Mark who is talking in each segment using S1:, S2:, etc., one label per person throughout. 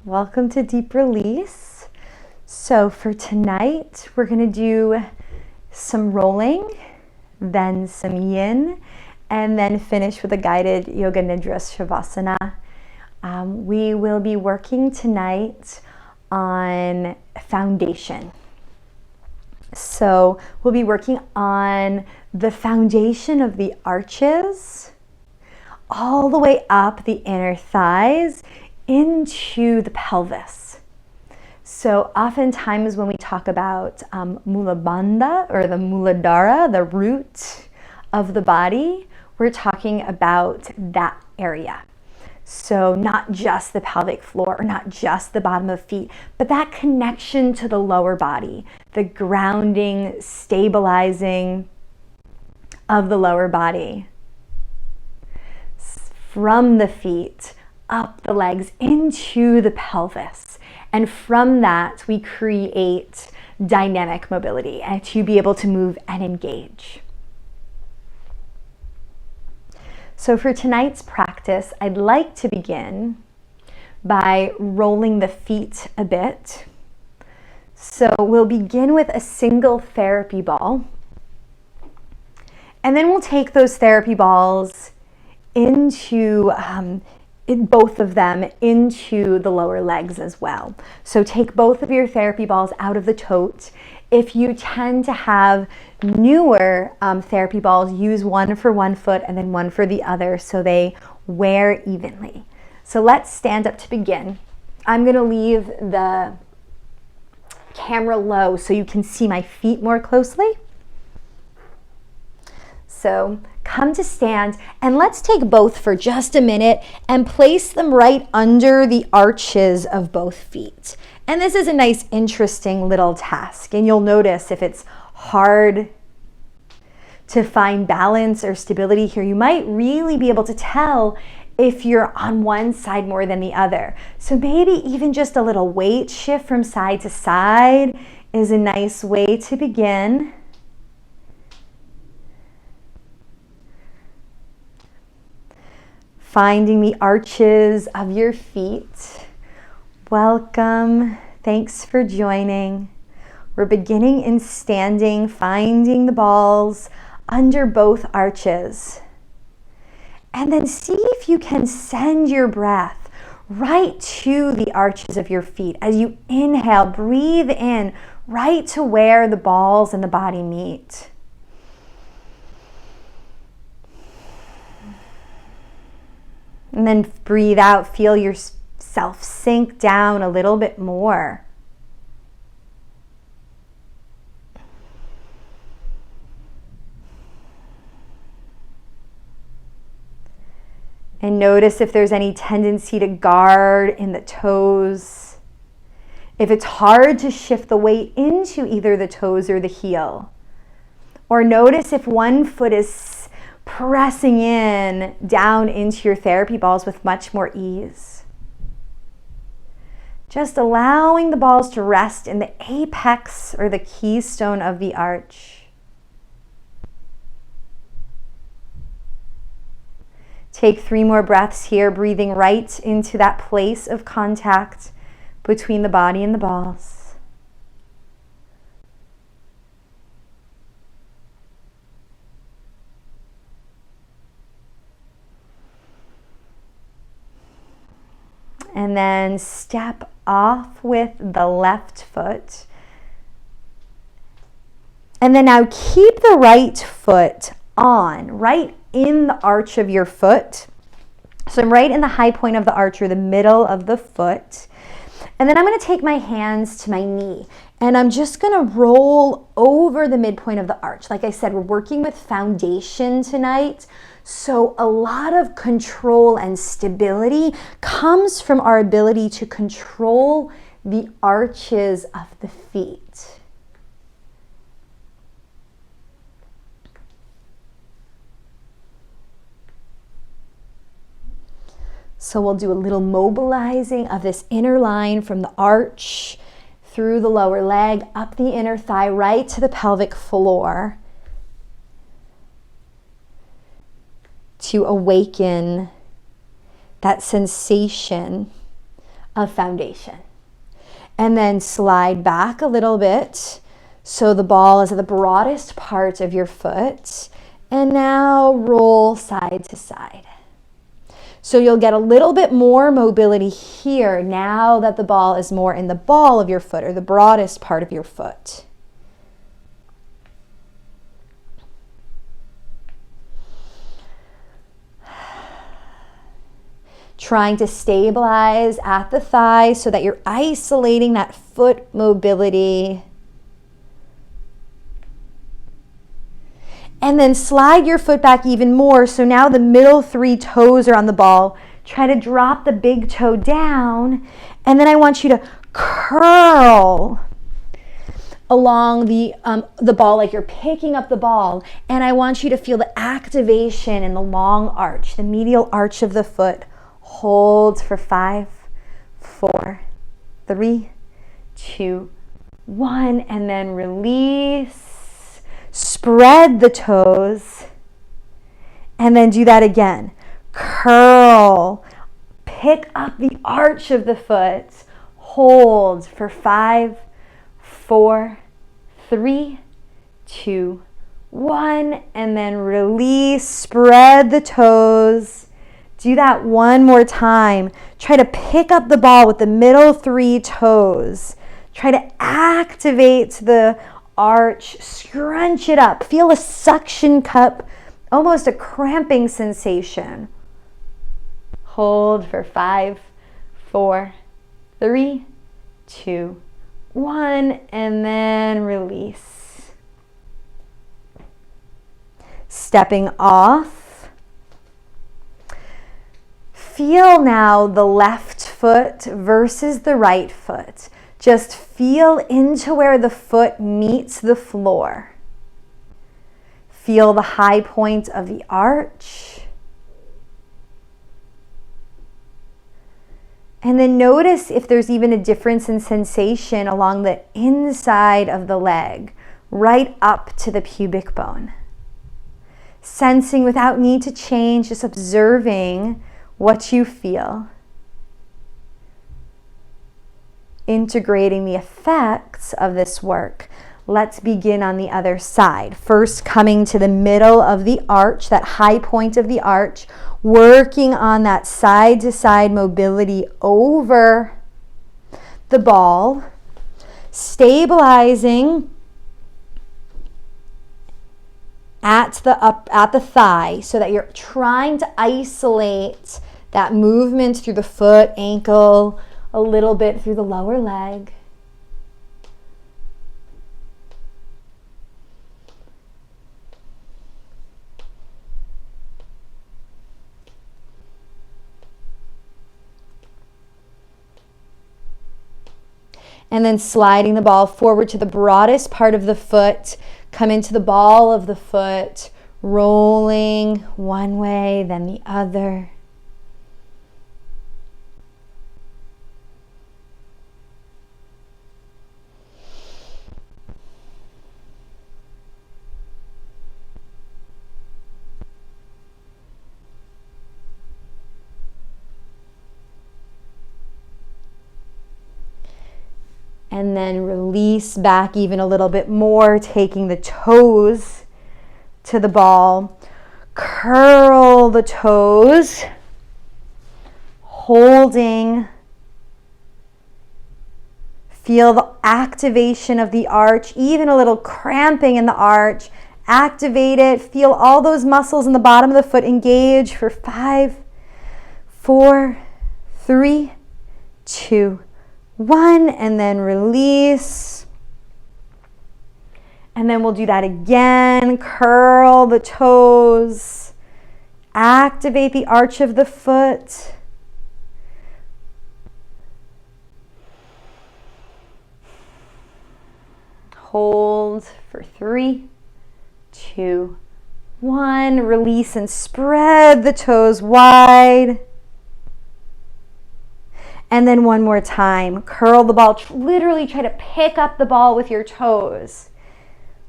S1: Welcome to Deep Release. So for tonight, we're going to do some rolling, then some yin, and then finish with a guided Yoga Nidra Shavasana. We will be working tonight on foundation. So we'll be working on the foundation of the arches, all the way up the inner thighs into the pelvis. So oftentimes when we talk about Mula Bandha or the Muladhara, the root of the body, we're talking about that area. So not just the pelvic floor or not just the bottom of feet, but that connection to the lower body, the grounding, stabilizing of the lower body. From the feet, up the legs, into the pelvis. And from that, we create dynamic mobility and to be able to move and engage. So for tonight's practice, I'd like to begin by rolling the feet a bit. So we'll begin with a single therapy ball. And then we'll take those therapy balls into both of them into the lower legs as well. So take both of your therapy balls out of the tote. If you tend to have newer therapy balls, use one for one foot and then one for the other so they wear evenly. So let's stand up to begin. I'm going to leave the camera low so you can see my feet more closely. So come to stand, and let's take both for just a minute and place them right under the arches of both feet. And this is a nice, interesting little task. And you'll notice if it's hard to find balance or stability here, you might really be able to tell if you're on one side more than the other. So maybe even just a little weight shift from side to side is a nice way to begin. Finding the arches of your feet. Welcome. Thanks for joining. We're beginning in standing, finding the balls under both arches. And then see if you can send your breath right to the arches of your feet. As you inhale, breathe in right to where the balls and the body meet. And then breathe out, feel yourself sink down a little bit more. And notice if there's any tendency to guard in the toes. If it's hard to shift the weight into either the toes or the heel. Or notice if one foot is pressing in down into your therapy balls with much more ease. Just allowing the balls to rest in the apex or the keystone of the arch. Take 3 more breaths here, breathing right into that place of contact between the body and the balls. And then step off with the left foot. And then now keep the right foot on, right in the arch of your foot. So I'm right in the high point of the arch or the middle of the foot. And then I'm going to take my hands to my knee. And I'm just going to roll over the midpoint of the arch. Like I said, we're working with foundation tonight. So a lot of control and stability comes from our ability to control the arches of the feet. So we'll do a little mobilizing of this inner line from the arch through the lower leg, up the inner thigh, right to the pelvic floor. To awaken that sensation of foundation. And then slide back a little bit so the ball is at the broadest part of your foot. And now roll side to side. So you'll get a little bit more mobility here now that the ball is more in the ball of your foot or the broadest part of your foot. Trying to stabilize at the thigh so that you're isolating that foot mobility. And then slide your foot back even more. So now the middle 3 toes are on the ball. Try to drop the big toe down. And then I want you to curl along the ball like you're picking up the ball. And I want you to feel the activation in the long arch, the medial arch of the foot. Hold for 5, 4, 3, 2, 1, and then release. Spread the toes, and then do that again. Curl, pick up the arch of the foot. Hold for 5, 4, 3, 2, 1, and then release. Spread the toes. Do that one more time. Try to pick up the ball with the middle 3 toes. Try to activate the arch, scrunch it up. Feel a suction cup, almost a cramping sensation. Hold for 5, 4, 3, 2, 1, and then release. Stepping off. Feel now the left foot versus the right foot. Just feel into where the foot meets the floor. Feel the high point of the arch. And then notice if there's even a difference in sensation along the inside of the leg, right up to the pubic bone. Sensing without need to change, just observing what you feel. Integrating the effects of this work. Let's begin on the other side. First, coming to the middle of the arch, that high point of the arch, working on that side-to-side mobility over the ball, stabilizing at the thigh so that you're trying to isolate that movement through the foot, ankle, a little bit through the lower leg. And then sliding the ball forward to the broadest part of the foot, come into the ball of the foot, rolling one way, then the other. And then release back even a little bit more, taking the toes to the ball. Curl the toes, holding. Feel the activation of the arch, even a little cramping in the arch. Activate it. Feel all those muscles in the bottom of the foot engage for 5, 4, 3, 2, 1, and then release. And then we'll do that again. Curl the toes. Activate the arch of the foot. Hold for 3, 2, 1. Release and spread the toes wide. And then one more time, curl the ball. Literally try to pick up the ball with your toes.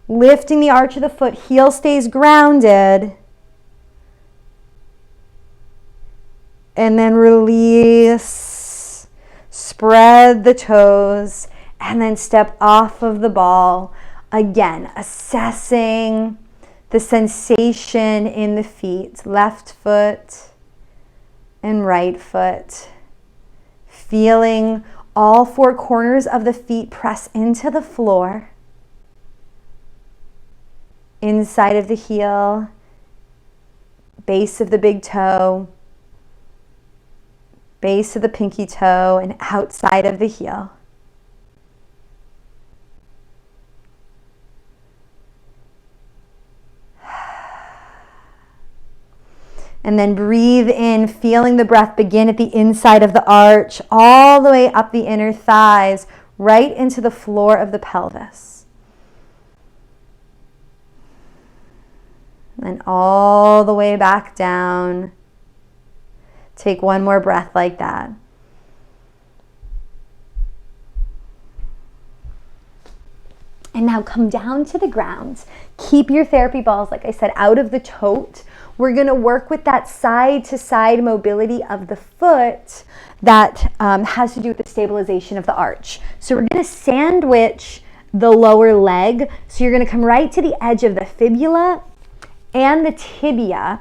S1: Lifting the arch of the foot, heel stays grounded. And then release. spread the toes, and then step off of the ball. Again, assessing the sensation in the feet, left foot and right foot. Feeling all four corners of the feet press into the floor. Inside of the heel, base of the big toe, base of the pinky toe, and outside of the heel. And then breathe in, feeling the breath begin at the inside of the arch, all the way up the inner thighs, right into the floor of the pelvis. And all the way back down. Take one more breath like that. And now come down to the ground. Keep your therapy balls, like I said, out of the tote. We're going to work with that side-to-side mobility of the foot that has to do with the stabilization of the arch. So we're going to sandwich the lower leg. So you're going to come right to the edge of the fibula and the tibia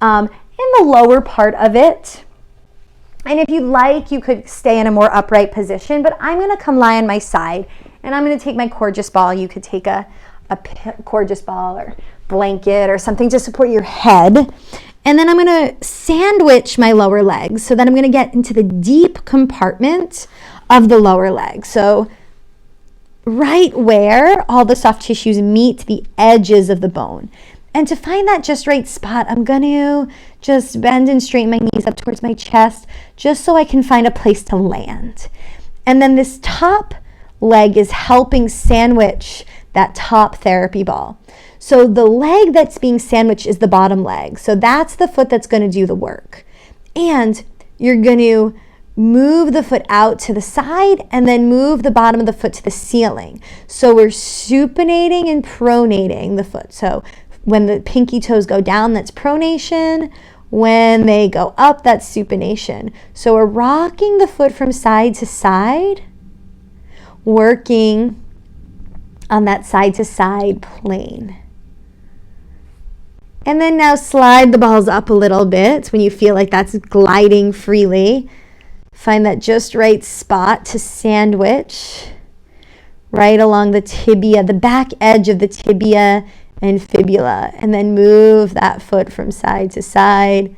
S1: in the lower part of it. And if you'd like, you could stay in a more upright position, but I'm going to come lie on my side and I'm going to take my Coregeous ball. You could take a Coregeous ball or blanket or something to support your head. And then I'm going to sandwich my lower leg so that I'm going to get into the deep compartment of the lower leg. So right where all the soft tissues meet the edges of the bone. And to find that just right spot, I'm going to just bend and straighten my knees up towards my chest just so I can find a place to land. And then this top leg is helping sandwich that top therapy ball. So the leg that's being sandwiched is the bottom leg. So that's the foot that's going to do the work. And you're going to move the foot out to the side and then move the bottom of the foot to the ceiling. So we're supinating and pronating the foot. So when the pinky toes go down, that's pronation. When they go up, that's supination. So we're rocking the foot from side to side, working on that side to side plane. And then now slide the balls up a little bit when you feel like that's gliding freely. Find that just right spot to sandwich right along the tibia, the back edge of the tibia and fibula, and then move that foot from side to side.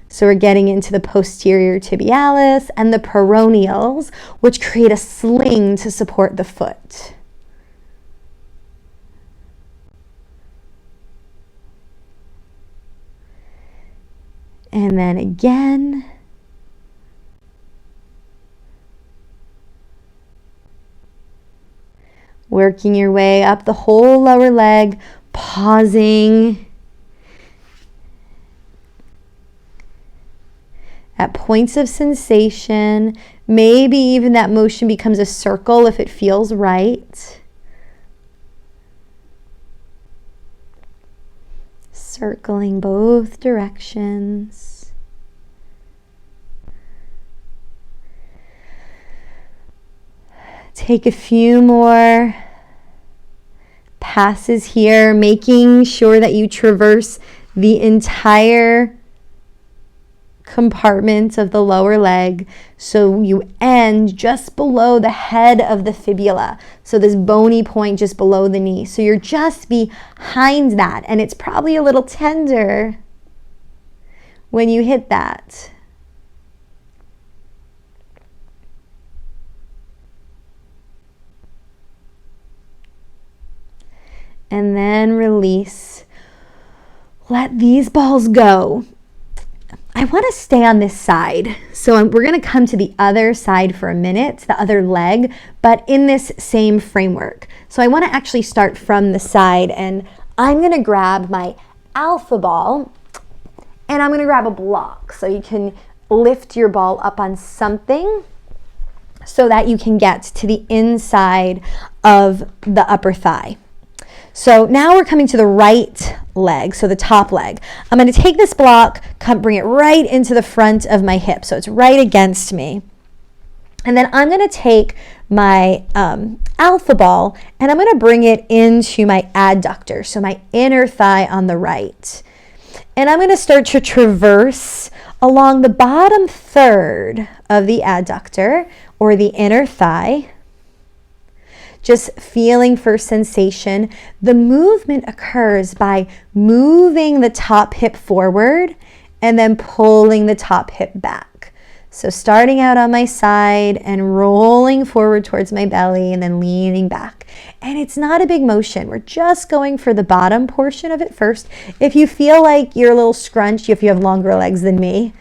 S1: So we're getting into the posterior tibialis and the peroneals, which create a sling to support the foot. And then again. Working your way up the whole lower leg, pausing at points of sensation. Maybe even that motion becomes a circle if it feels right. Circling both directions. Take a few more passes here, making sure that you traverse the entire compartment of the lower leg so you end just below the head of the fibula. So this bony point just below the knee. So you're just behind that, and it's probably a little tender when you hit that. And then release. Let these balls go. I want to stay on this side. So we're going to come to the other side for a minute, the other leg, but in this same framework. So I want to actually start from the side, and I'm going to grab my alpha ball and I'm going to grab a block. So you can lift your ball up on something so that you can get to the inside of the upper thigh. So now we're coming to the right leg, so the top leg. I'm going to take this block, bring it right into the front of my hip, so it's right against me. And then I'm going to take my alpha ball and I'm going to bring it into my adductor, so my inner thigh on the right. And I'm going to start to traverse along the bottom third of the adductor or the inner thigh. Just feeling for sensation. The movement occurs by moving the top hip forward and then pulling the top hip back. So starting out on my side and rolling forward towards my belly and then leaning back. And it's not a big motion. We're just going for the bottom portion of it first. If you feel like you're a little scrunched, if you have longer legs than me,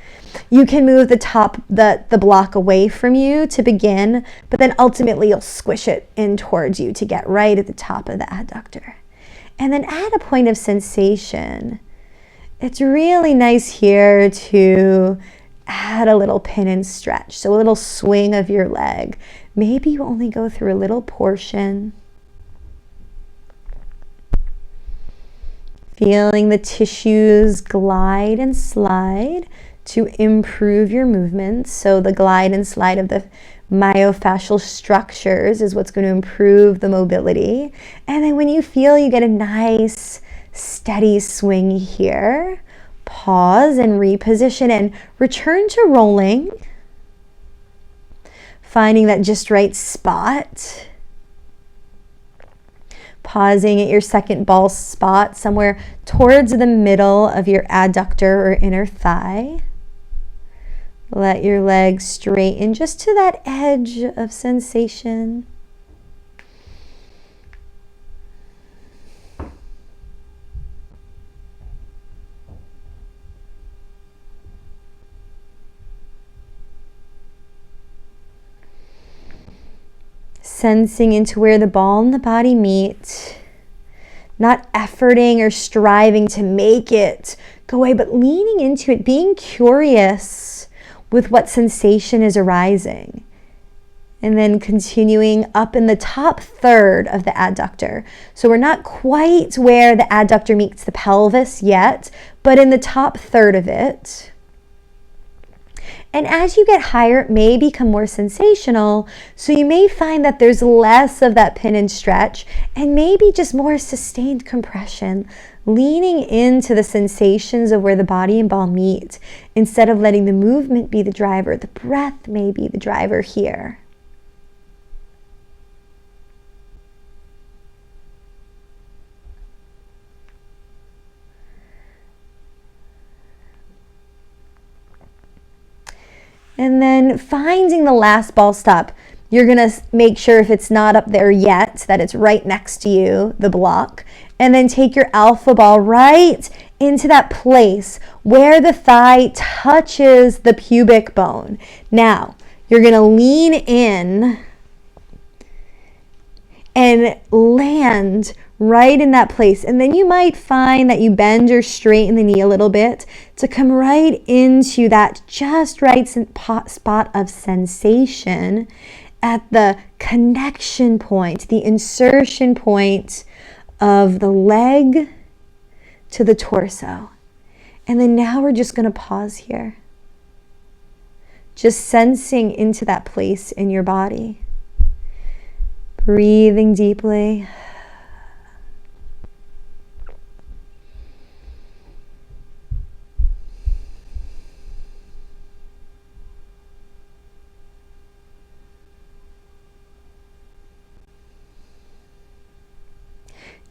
S1: you can move the block away from you to begin, but then ultimately you'll squish it in towards you to get right at the top of the adductor. And then at a point of sensation, it's really nice here to add a little pin and stretch. So a little swing of your leg. Maybe you only go through a little portion. Feeling the tissues glide and slide to improve your movements. So the glide and slide of the myofascial structures is what's going to improve the mobility. And then when you feel you get a nice steady swing here, pause and reposition and return to rolling, finding that just right spot. Pausing at your second ball spot somewhere towards the middle of your adductor or inner thigh. Let your legs straighten just to that edge of sensation. Sensing into where the ball and the body meet. Not efforting or striving to make it go away, but leaning into it, being curious with what sensation is arising. And then continuing up in the top third of the adductor. So we're not quite where the adductor meets the pelvis yet, but in the top third of it. And as you get higher, it may become more sensational. So you may find that there's less of that pin and stretch and maybe just more sustained compression, leaning into the sensations of where the body and ball meet instead of letting the movement be the driver. The breath may be the driver here. And then finding the last ball stop, you're going to make sure if it's not up there yet, that it's right next to you, the block. And then take your alpha ball right into that place where the thigh touches the pubic bone. Now, you're going to lean in and land right in that place. And then you might find that you bend or straighten the knee a little bit to come right into that just right spot of sensation at the connection point, the insertion point of the leg to the torso. And then now we're just going to pause here. Just sensing into that place in your body. Breathing deeply.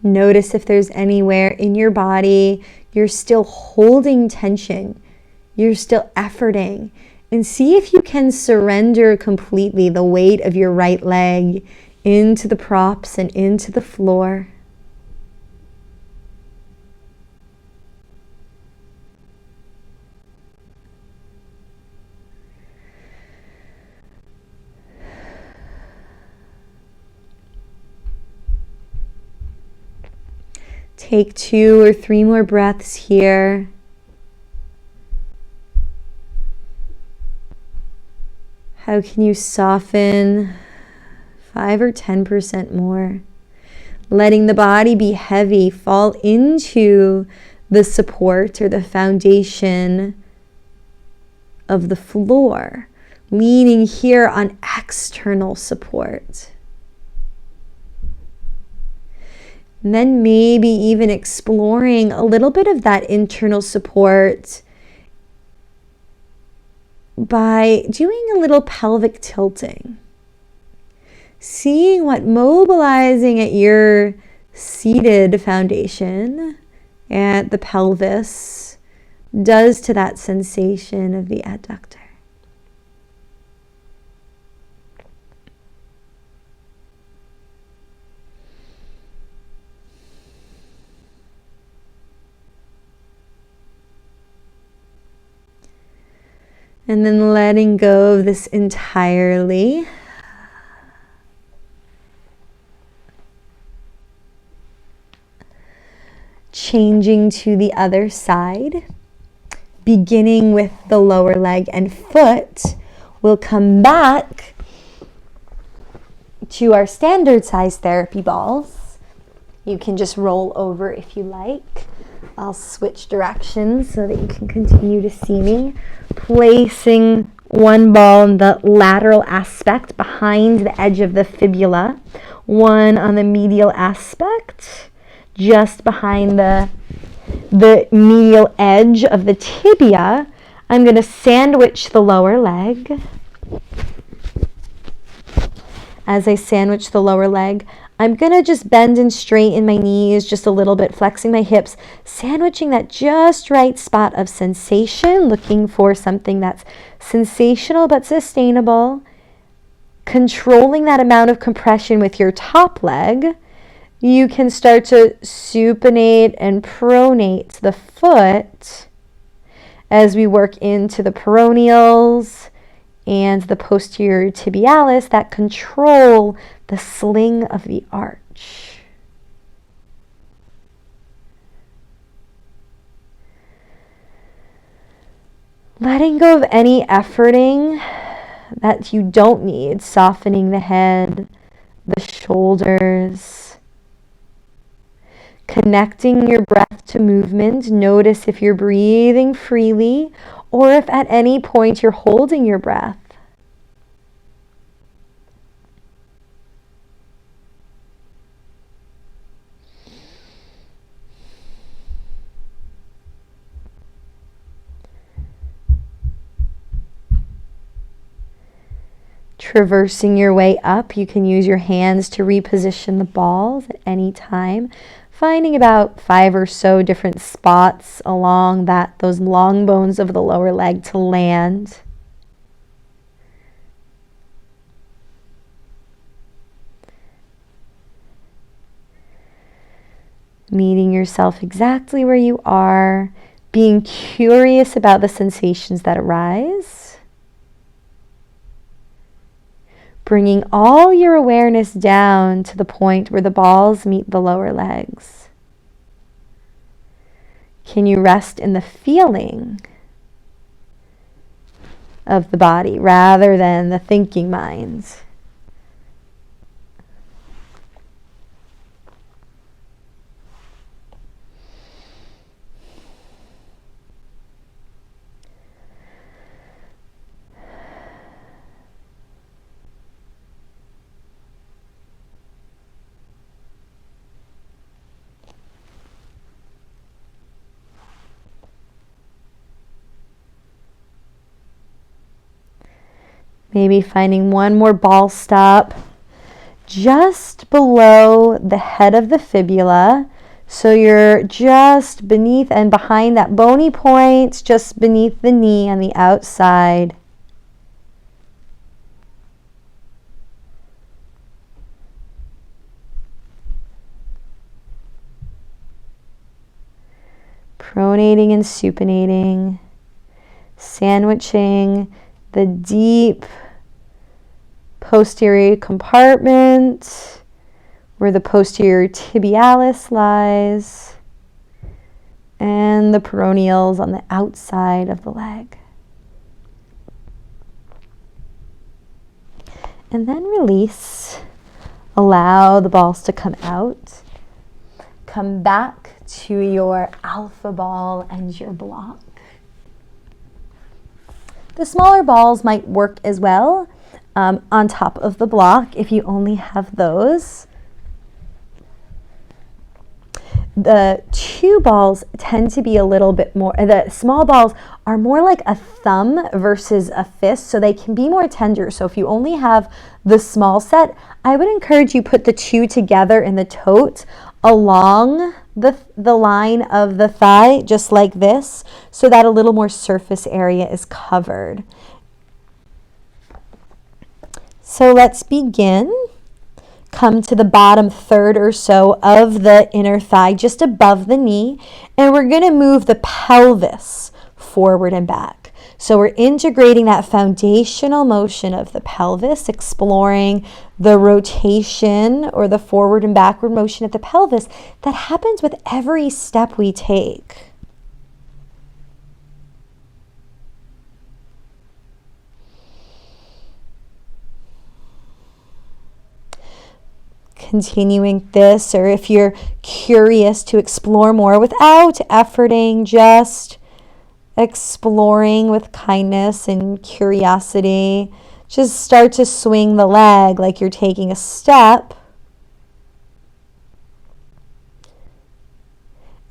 S1: Notice if there's anywhere in your body you're still holding tension, you're still efforting, and see if you can surrender completely the weight of your right leg into the props and into the floor. Take 2 or 3 more breaths here. How can you soften 5 or 10% more? letting the body be heavy, fall into the support or the foundation of the floor, leaning here on external support. And then maybe even exploring a little bit of that internal support by doing a little pelvic tilting. Seeing what mobilizing at your seated foundation, at the pelvis, does to that sensation of the adductor. And then letting go of this entirely. Changing to the other side. Beginning with the lower leg and foot. We'll come back to our standard size therapy balls. You can just roll over if you like. I'll switch directions so that you can continue to see me. Placing one ball in the lateral aspect behind the edge of the fibula. One on the medial aspect, just behind the medial edge of the tibia. I'm going to sandwich the lower leg. As I sandwich the lower leg, I'm going to just bend and straighten my knees just a little bit, flexing my hips, sandwiching that just right spot of sensation, looking for something that's sensational but sustainable, controlling that amount of compression with your top leg. You can start to supinate and pronate the foot as we work into the peroneals and the posterior tibialis that control the sling of the arch. Letting go of any efforting that you don't need, softening the head, the shoulders. Connecting your breath to movement. Notice if you're breathing freely or if at any point you're holding your breath. Traversing your way up, you can use your hands to reposition the balls at any time. Finding about 5 or so different spots along those long bones of the lower leg to land. Meeting yourself exactly where you are, being curious about the sensations that arise. Bringing all your awareness down to the point where the balls meet the lower legs. Can you rest in the feeling of the body rather than the thinking mind? Maybe finding one more ball stop just below the head of the fibula. So you're just beneath and behind that bony point, just beneath the knee on the outside. Pronating and supinating, sandwiching the deep posterior compartment where the posterior tibialis lies and the peroneals on the outside of the leg. And then release, Allow the balls to come out. Come back to your alpha ball and your block. The smaller balls might work as well on top of the block if you only have those. The two balls tend to be a little bit more, the small balls are more like a thumb versus a fist, so they can be more tender. So if you only have the small set, I would encourage you put the two together in the tote along the line of the thigh, just like this, so that a little more surface area is covered. So let's begin. Come to the bottom third or so of the inner thigh, just above the knee, and we're going to move the pelvis forward and back. So we're integrating that foundational motion of the pelvis, exploring the rotation or the forward and backward motion of the pelvis that happens with every step we take. Continuing this, or if you're curious to explore more without efforting, just exploring with kindness and curiosity, just start to swing the leg like you're taking a step.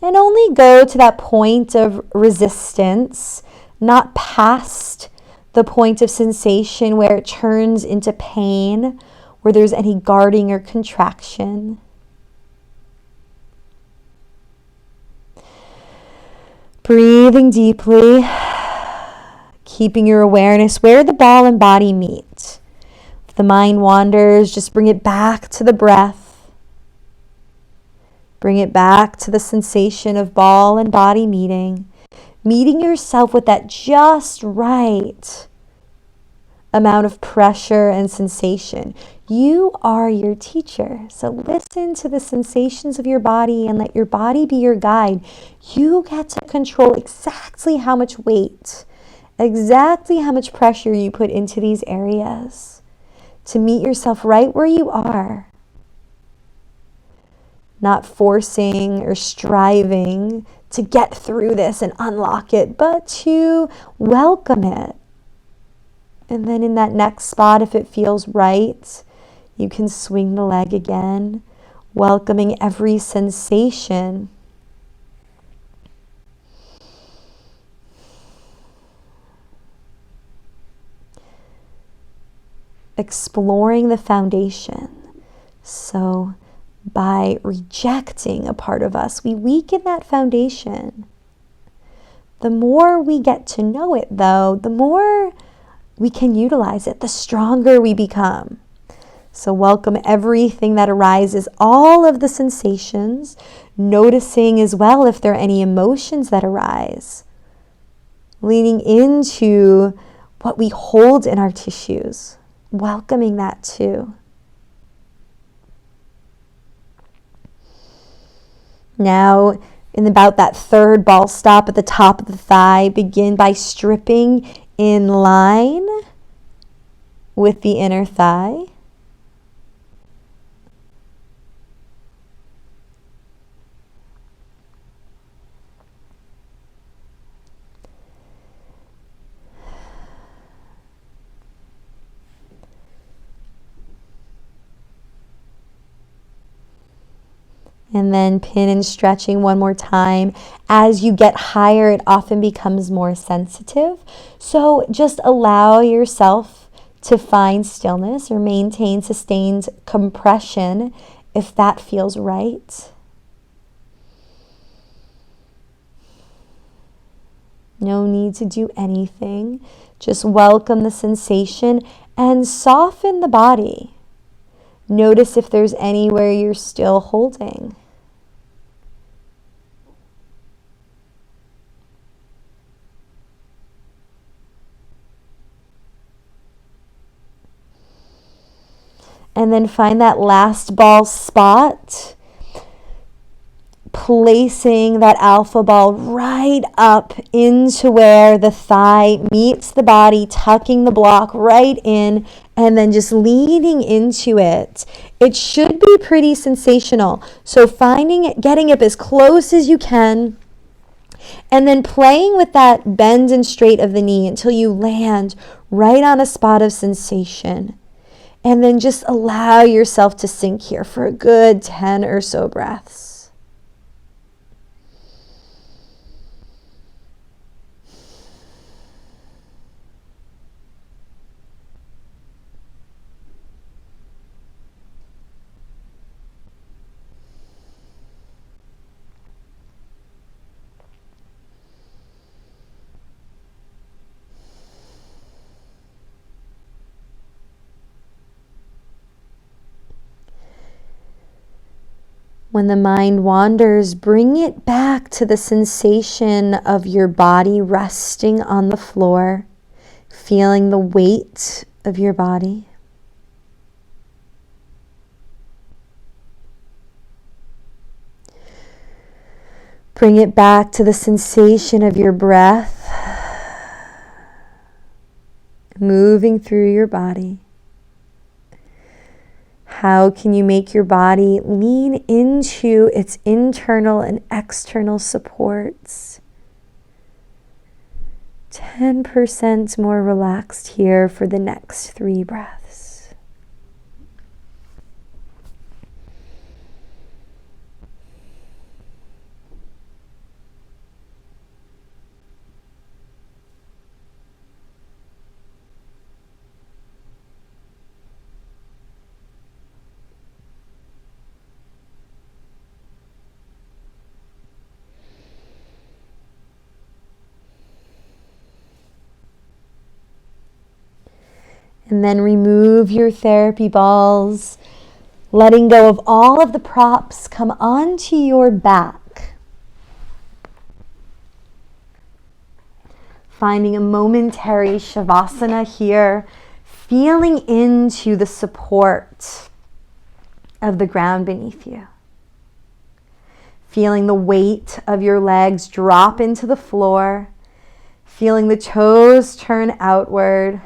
S1: And only go to that point of resistance, not past the point of sensation where it turns into pain, where there's any guarding or contraction. Breathing deeply, keeping your awareness where the ball and body meet. If the mind wanders, just bring it back to the breath. Bring it back to the sensation of ball and body meeting. Meeting yourself with that just right amount of pressure and sensation. You are your teacher, so listen to the sensations of your body and let your body be your guide. You get to control exactly how much weight, exactly how much pressure you put into these areas to meet yourself right where you are. Not forcing or striving to get through this and unlock it, but to welcome it. And then in that next spot, if it feels right, you can swing the leg again, welcoming every sensation. Exploring the foundation. So by rejecting a part of us, we weaken that foundation. The more we get to know it, though, the more we can utilize it, the stronger we become. So welcome everything that arises, all of the sensations, noticing as well if there are any emotions that arise. Leaning into what we hold in our tissues, welcoming that too. Now, in about that third ball stop at the top of the thigh, begin by stripping in line with the inner thigh. And then pin and stretching one more time. As you get higher, it often becomes more sensitive. So just allow yourself to find stillness or maintain sustained compression if that feels right. No need to do anything. Just welcome the sensation and soften the body. Notice if there's anywhere you're still holding. And then find that last ball spot. placing that alpha ball right up into where the thigh meets the body, tucking the block right in, and then just leaning into it. It should be pretty sensational. So finding it, getting up as close as you can, and then playing with that bend and straight of the knee until you land right on a spot of sensation. And then just allow yourself to sink here for a good 10 or so breaths. When the mind wanders, bring it back to the sensation of your body resting on the floor, feeling the weight of your body. Bring it back to the sensation of your breath moving through your body. How can you make your body lean into its internal and external supports? 10% more relaxed here for the next 3 breaths. And then remove your therapy balls, letting go of all of the props. Come onto your back. Finding a momentary Shavasana here, feeling into the support of the ground beneath you. Feeling the weight of your legs drop into the floor, feeling the toes turn outward.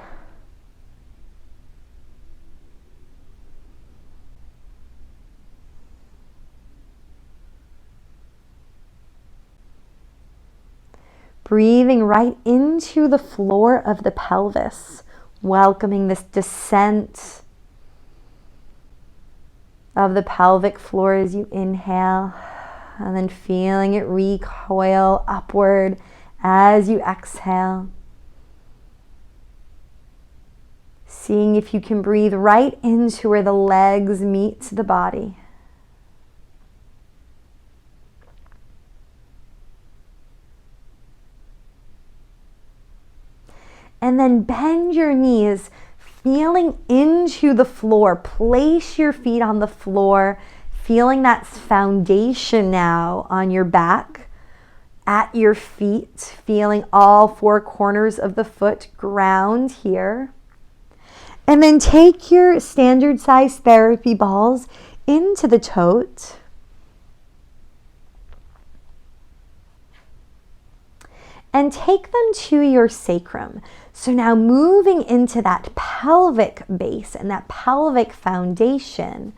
S1: Breathing right into the floor of the pelvis, welcoming this descent of the pelvic floor as you inhale, and then feeling it recoil upward as you exhale. Seeing if you can breathe right into where the legs meet the body. And then bend your knees, feeling into the floor. Place your feet on the floor, feeling that foundation now on your back, at your feet, feeling all 4 corners of the foot ground here. And then take your standard size therapy balls into the tote. And take them to your sacrum. So now moving into that pelvic base and that pelvic foundation,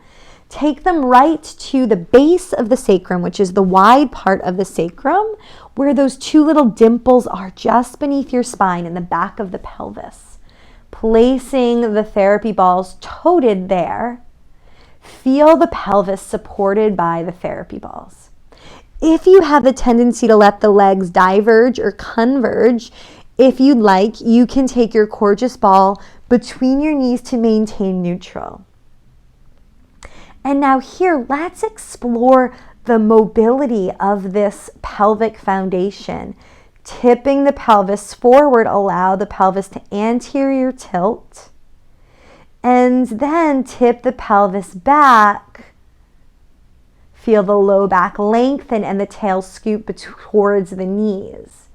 S1: take them right to the base of the sacrum, which is the wide part of the sacrum, where those 2 little dimples are just beneath your spine in the back of the pelvis. Placing the therapy balls toted there, feel the pelvis supported by the therapy balls. If you have the tendency to let the legs diverge or converge, if you'd like, you can take your Coregeous ball between your knees to maintain neutral. And now here, let's explore the mobility of this pelvic foundation. Tipping the pelvis forward, allow the pelvis to anterior tilt. And then tip the pelvis back. Feel the low back lengthen and the tail scoop towards the knees.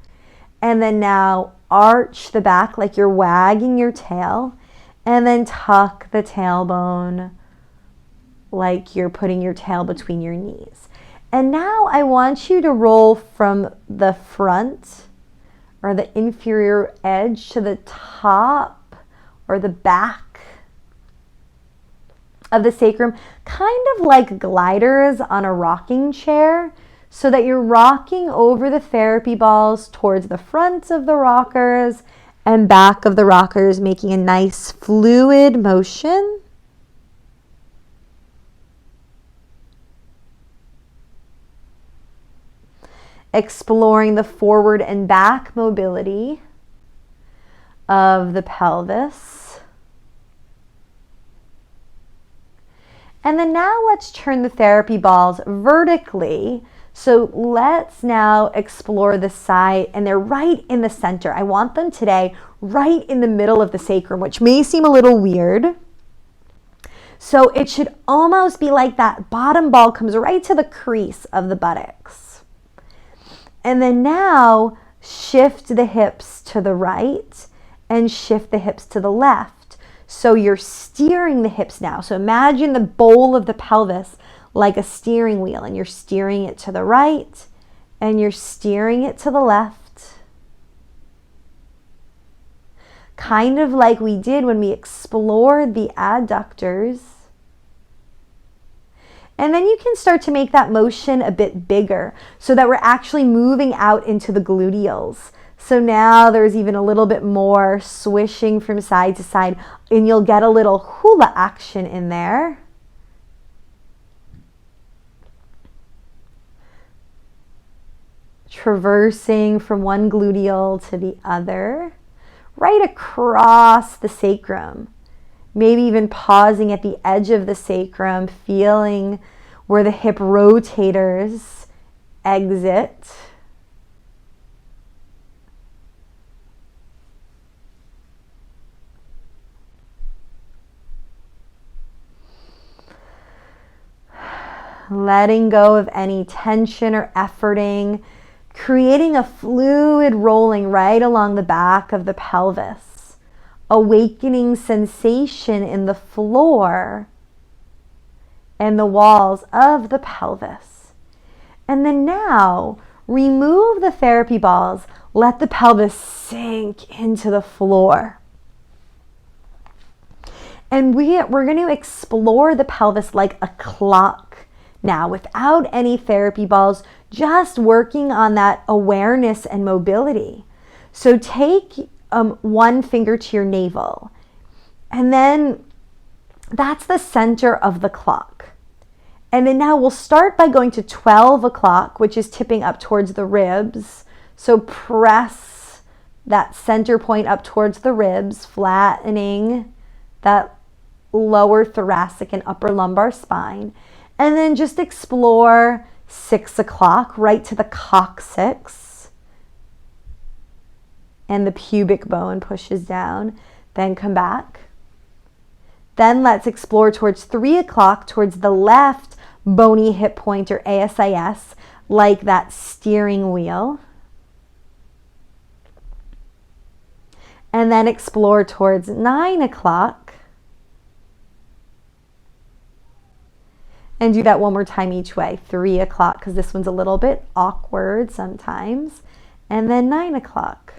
S1: And then now arch the back like you're wagging your tail, and then tuck the tailbone like you're putting your tail between your knees. And now I want you to roll from the front or the inferior edge to the top or the back of the sacrum, kind of like gliders on a rocking chair, so that you're rocking over the therapy balls towards the front of the rockers and back of the rockers, making a nice fluid motion. Exploring the forward and back mobility of the pelvis. And then now let's turn the therapy balls vertically. So let's now explore the side, and they're right in the center. I want them today right in the middle of the sacrum, which may seem a little weird. So it should almost be like that bottom ball comes right to the crease of the buttocks. And then now shift the hips to the right and shift the hips to the left. So you're steering the hips now. So imagine the bowl of the pelvis like a steering wheel, and you're steering it to the right and you're steering it to the left. Kind of like we did when we explored the adductors. And then you can start to make that motion a bit bigger so that we're actually moving out into the gluteals. So now there's even a little bit more swishing from side to side, and you'll get a little hula action in there. Traversing from one gluteal to the other, right across the sacrum. Maybe even pausing at the edge of the sacrum, feeling where the hip rotators exit. Letting go of any tension or efforting, creating a fluid rolling right along the back of the pelvis. Awakening sensation in the floor and the walls of the pelvis. And then now remove the therapy balls. Let the pelvis sink into the floor. And we're going to explore the pelvis like a clock now, without any therapy balls, just working on that awareness and mobility. So take one finger to your navel, and then that's the center of the clock. And then now we'll start by going to 12 o'clock, which is tipping up towards the ribs. So press that center point up towards the ribs, flattening that lower thoracic and upper lumbar spine. And then just explore 6 o'clock right to the coccyx. And the pubic bone pushes down, then come back. Then let's explore towards 3 o'clock towards the left bony hip point, or ASIS, like that steering wheel. And then explore towards 9 o'clock. And do that one more time each way. 3 o'clock, because this one's a little bit awkward sometimes. And then 9 o'clock.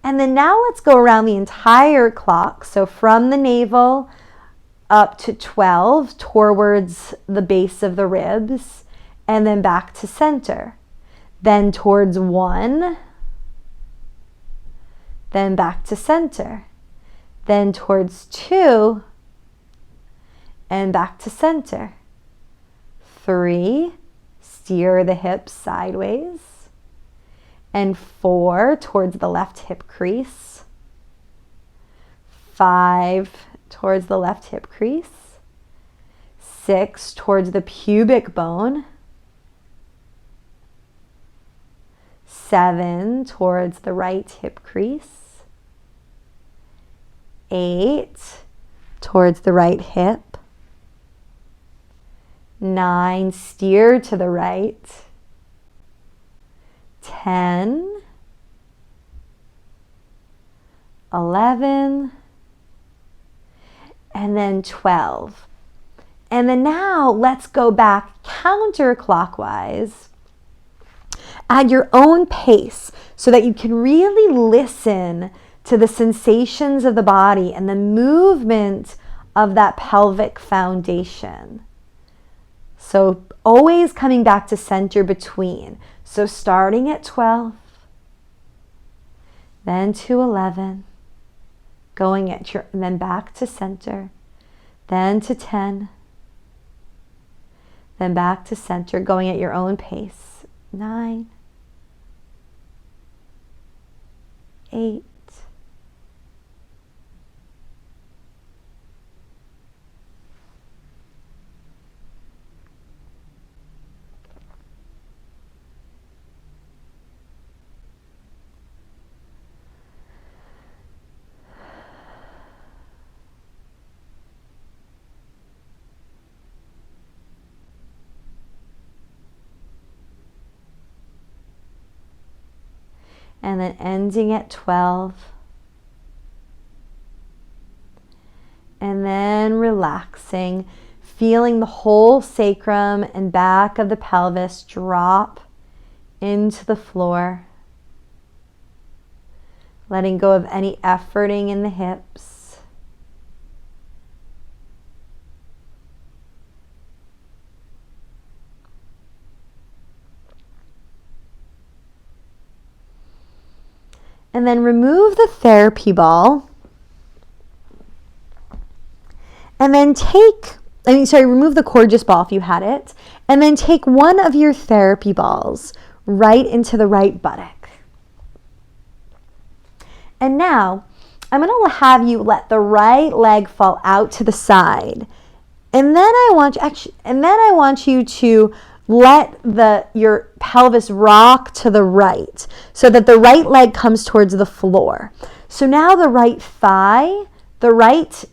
S1: And then now let's go around the entire clock. So from the navel up to 12 towards the base of the ribs, and then back to center. Then towards 1, then back to center. Then towards 2, and back to center. 3, steer the hips sideways. And 4, towards the left hip crease. 5, towards the left hip crease. 6, towards the pubic bone. 7, towards the right hip crease. 8, towards the right hip. 9, steer to the right. 10, 11, and then 12. And then now let's go back counterclockwise at your own pace so that you can really listen to the sensations of the body and the movement of that pelvic foundation. So always coming back to center between. So starting at 12, then to 11, going at your, and then back to center, then to 10, then back to center, going at your own pace. 9, 8, 7, and then ending at 12. And then relaxing, feeling the whole sacrum and back of the pelvis drop into the floor. Letting go of any efforting in the hips. And then remove the therapy ball. And then remove the Coregeous ball if you had it. And then take one of your therapy balls right into the right buttock. And now I'm going to have you let the right leg fall out to the side. And then I want you to let your pelvis rock to the right so that the right leg comes towards the floor. So now the right thigh, the right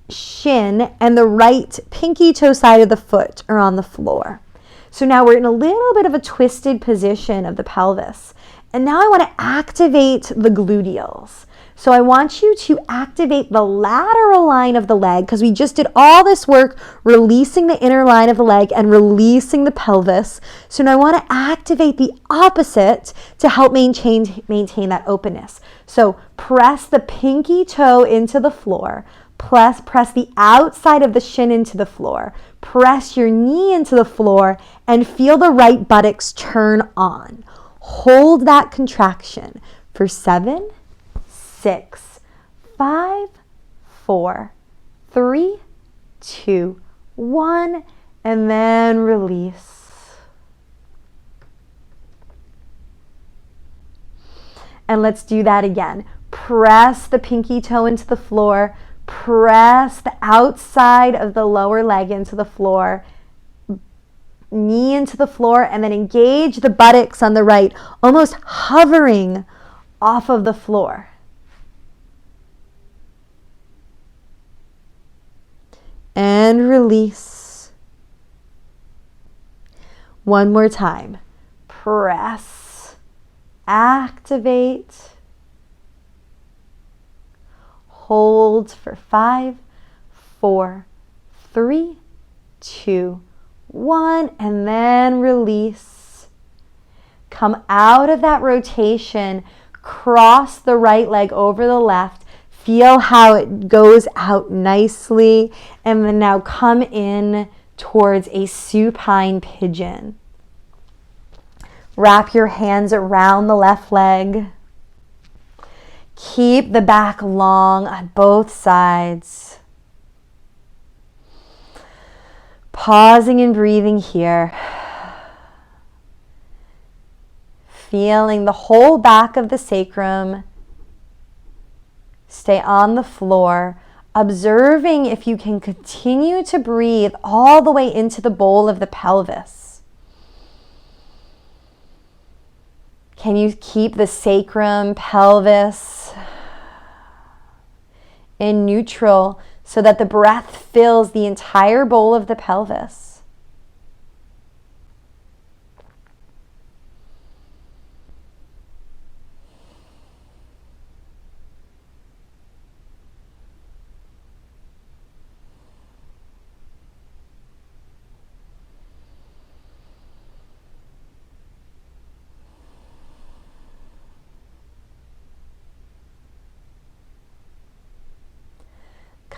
S1: shin, and the right pinky toe side of the foot are on the floor. So now we're in a little bit of a twisted position of the pelvis. And now I want to activate the gluteals. So I want you to activate the lateral line of the leg because we just did all this work releasing the inner line of the leg and releasing the pelvis. So now I want to activate the opposite to help maintain that openness. So press the pinky toe into the floor. Press the outside of the shin into the floor. Press your knee into the floor and feel the right buttocks turn on. Hold that contraction for 7, 6, 5, 4, 3, 2, 1, and then release. And let's do that again. Press the pinky toe into the floor. Press the outside of the lower leg into the floor. Knee into the floor, and then engage the buttocks on the right, almost hovering off of the floor. And release. One more time. Press. Activate. Hold for 5, 4, 3, 2, 1, and then release. Come out of that rotation, cross the right leg over the left, feel how it goes out nicely, and then now come in towards a supine pigeon. Wrap your hands around the left leg. Keep the back long on both sides. Pausing and breathing here. Feeling the whole back of the sacrum stay on the floor. Observing if you can continue to breathe all the way into the bowl of the pelvis. Can you keep the sacrum, pelvis in neutral so that the breath fills the entire bowl of the pelvis?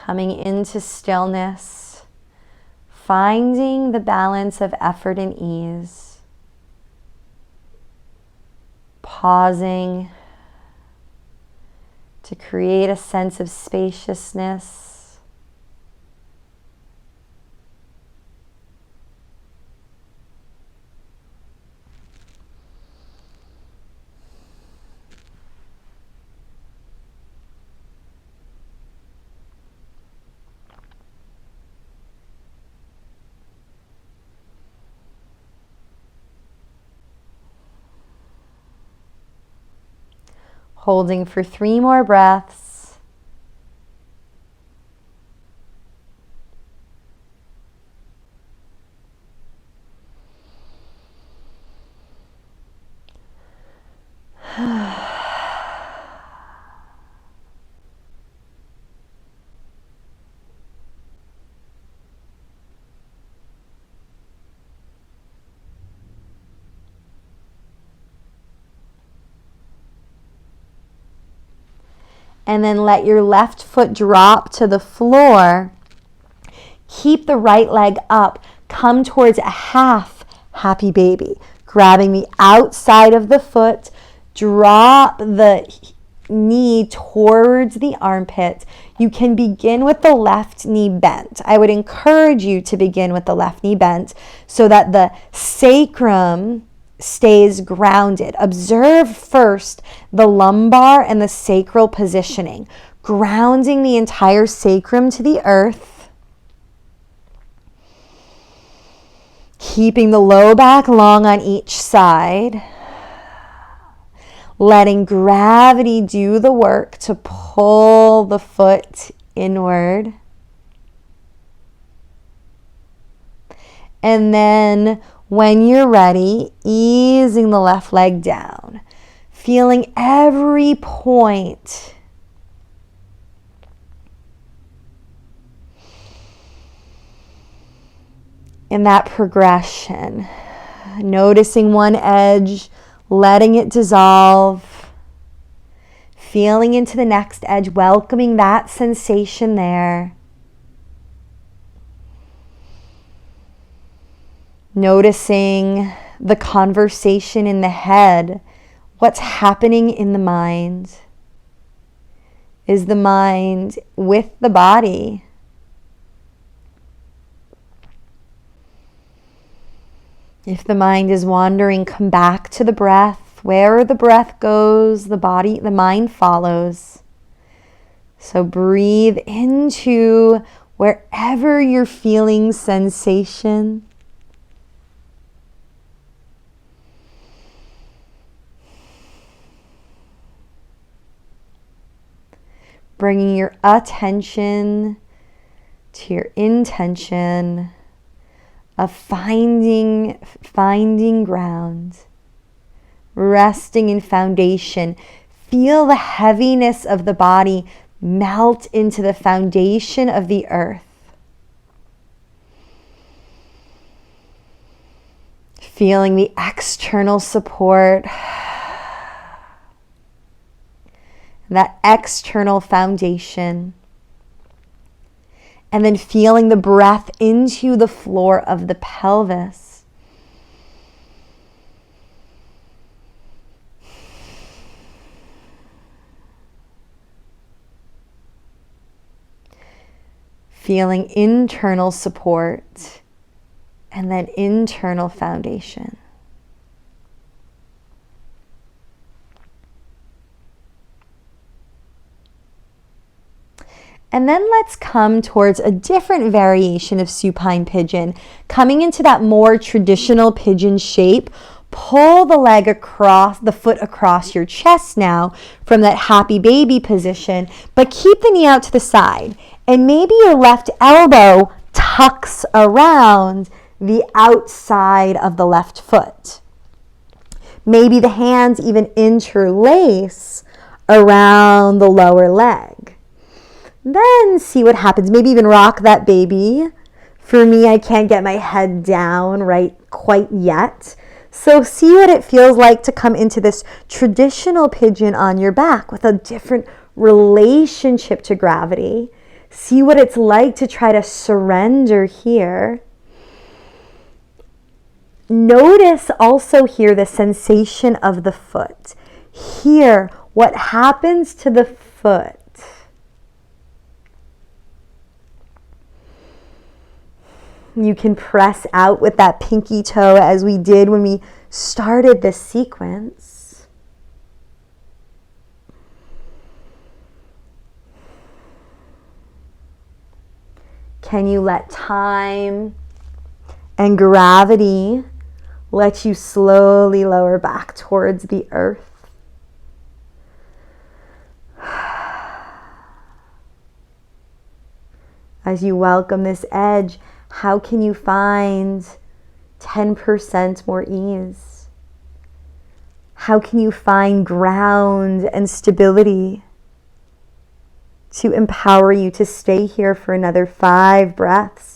S1: coming into stillness, finding the balance of effort and ease, pausing to create a sense of spaciousness. Holding for 3 more breaths. And then let your left foot drop to the floor. Keep the right leg up. Come towards a half happy baby. Grabbing the outside of the foot. Drop the knee towards the armpit. You can begin with the left knee bent. I would encourage you to begin with the left knee bent so that the sacrum stays grounded. Observe first the lumbar and the sacral positioning, grounding the entire sacrum to the earth, keeping the low back long on each side, letting gravity do the work to pull the foot inward. And then when you're ready, easing the left leg down, feeling every point in that progression. Noticing one edge, letting it dissolve, feeling into the next edge, welcoming that sensation there. Noticing the conversation in the head. What's happening in the mind? Is the mind with the body? If the mind is wandering, come back to the breath. Where the breath goes, the mind follows. So breathe into wherever you're feeling sensation. Bringing your attention to your intention of finding ground, resting in foundation. Feel the heaviness of the body melt into the foundation of the earth. Feeling the external support, that external foundation. And then feeling the breath into the floor of the pelvis. Feeling internal support and then internal foundation. And then let's come towards a different variation of supine pigeon. Coming into that more traditional pigeon shape, pull the foot across your chest now from that happy baby position, but keep the knee out to the side. And maybe your left elbow tucks around the outside of the left foot. Maybe the hands even interlace around the lower leg. Then see what happens. Maybe even rock that baby. For me, I can't get my head down right quite yet. So see what it feels like to come into this traditional pigeon on your back with a different relationship to gravity. See what it's like to try to surrender here. Notice also here the sensation of the foot. Here, what happens to the foot. You can press out with that pinky toe as we did when we started this sequence. Can you let time and gravity let you slowly lower back towards the earth? As you welcome this edge, how can you find 10% more ease? How can you find ground and stability to empower you to stay here for another 5 breaths?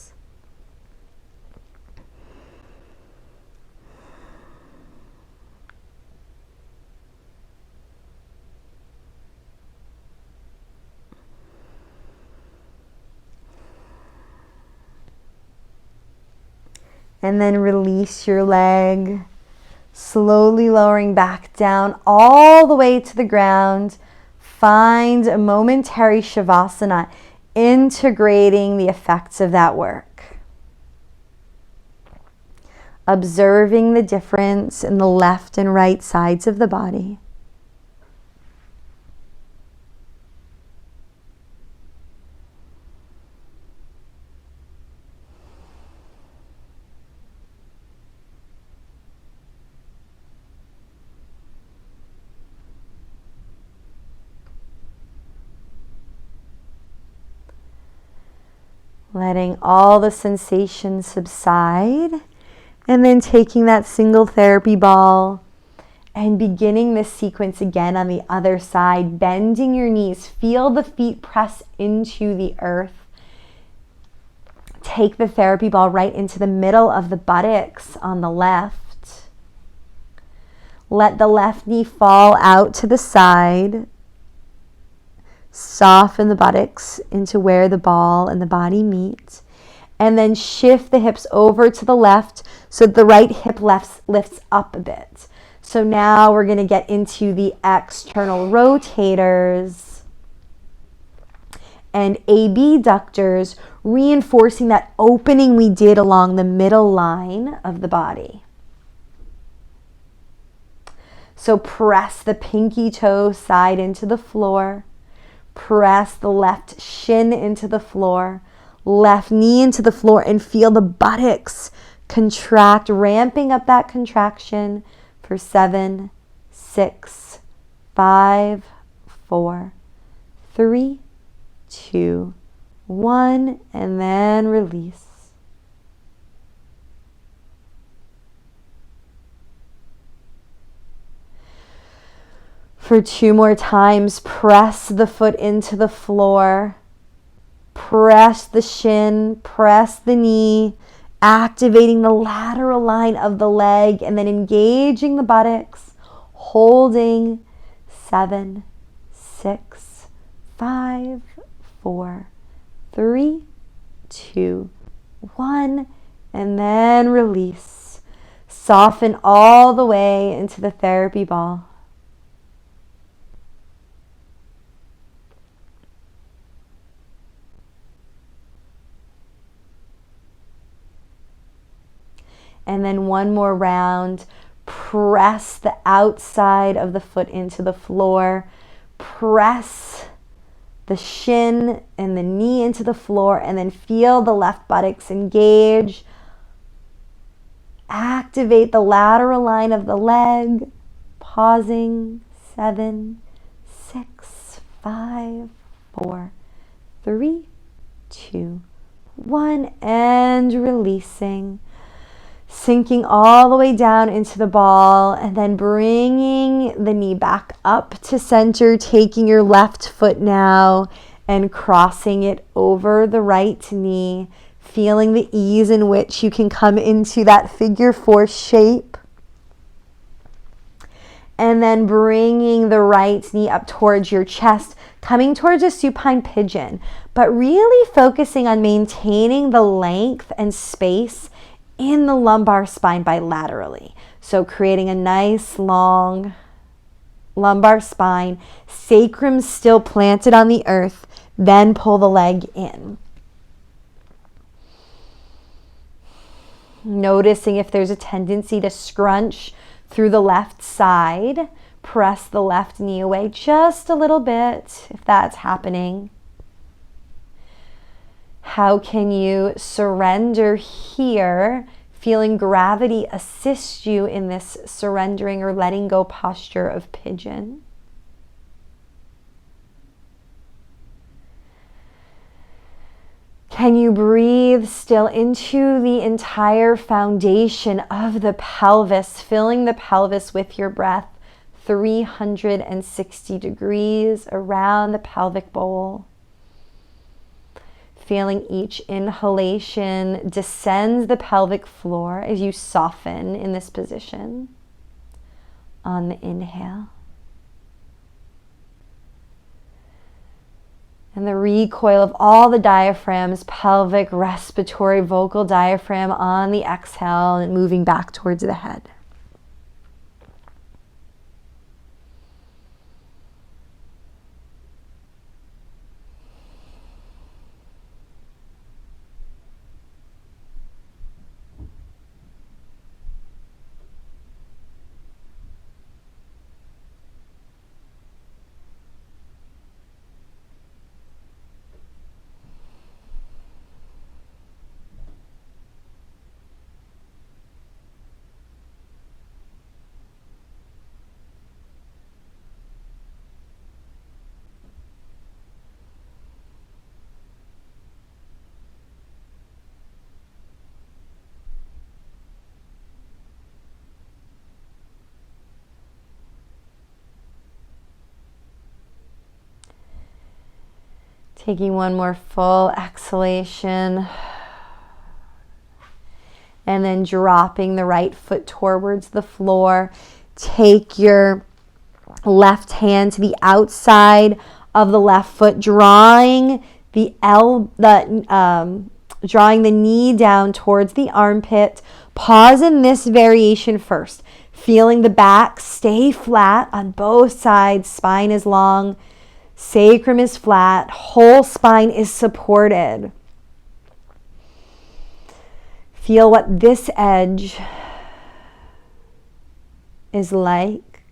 S1: And then release your leg, slowly lowering back down all the way to the ground. Find a momentary Shavasana, integrating the effects of that work. Observing the difference in the left and right sides of the body. Letting all the sensations subside, and then taking that single therapy ball and beginning this sequence again on the other side, bending your knees. Feel the feet press into the earth. Take the therapy ball right into the middle of the buttocks on the left. Let the left knee fall out to the side. Soften the buttocks into where the ball and the body meet. And then shift the hips over to the left so the right hip lifts up a bit. So now we're going to get into the external rotators and abductors, reinforcing that opening we did along the middle line of the body. So press the pinky toe side into the floor. Press the left shin into the floor, left knee into the floor, and feel the buttocks contract, ramping up that contraction for 7, 6, 5, 4, 3, 2, 1, and then release. For 2 more times, press the foot into the floor, press the shin, press the knee, activating the lateral line of the leg, and then engaging the buttocks, holding 7, 6, 5, 4, 3, 2, 1, and then release. Soften all the way into the therapy ball. And then 1 more round. Press the outside of the foot into the floor. Press the shin and the knee into the floor, and then feel the left buttocks engage. Activate the lateral line of the leg. Pausing. 7, 6, 5, 4, 3, 2, 1, and releasing. Sinking all the way down into the ball, and then bringing the knee back up to center, taking your left foot now and crossing it over the right knee, feeling the ease in which you can come into that figure 4 shape. And then bringing the right knee up towards your chest, coming towards a supine pigeon. but really focusing on maintaining the length and space in the lumbar spine bilaterally. So creating a nice long lumbar spine, sacrum still planted on the earth, then pull the leg in. Noticing if there's a tendency to scrunch through the left side, press the left knee away just a little bit if that's happening. How can you surrender here, feeling gravity assist you in this surrendering or letting go posture of pigeon? Can you breathe still into the entire foundation of the pelvis, filling the pelvis with your breath 360 degrees around the pelvic bowl? Feeling each inhalation descends the pelvic floor as you soften in this position on the inhale. And the recoil of all the diaphragms, pelvic, respiratory, vocal diaphragm on the exhale and moving back towards the head. Taking one more full exhalation. And then dropping the right foot towards the floor. Take your left hand to the outside of the left foot, drawing the knee down towards the armpit. Pause in this variation first. Feeling the back stay flat on both sides. Spine is long. Sacrum is flat. Whole spine is supported. Feel what this edge is like.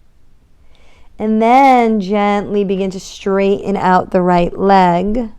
S1: And then gently begin to straighten out the right leg.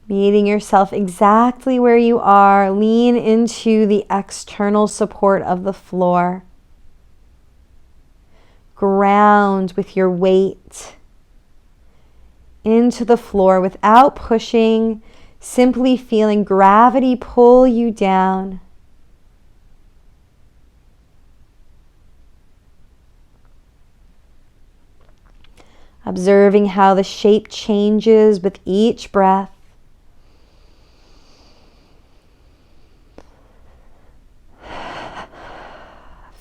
S1: Meeting yourself exactly where you are. Lean into the external support of the floor. Ground with your weight into the floor without pushing, simply feeling gravity pull you down. Observing how the shape changes with each breath.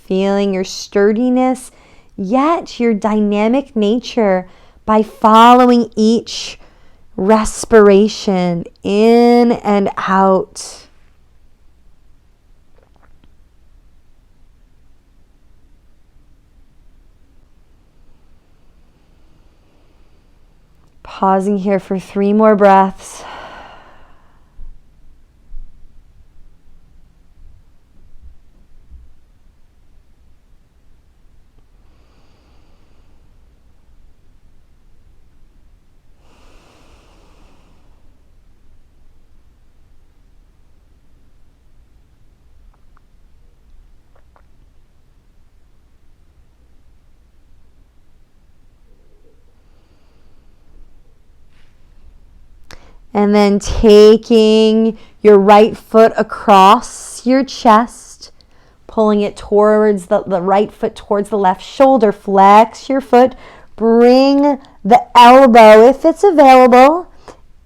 S1: Feeling your sturdiness, yet your dynamic nature by following each respiration in and out. Pausing here for 3 more breaths. And then taking your right foot across your chest, pulling it towards the right foot towards the left shoulder. Flex your foot. Bring The elbow, if it's available,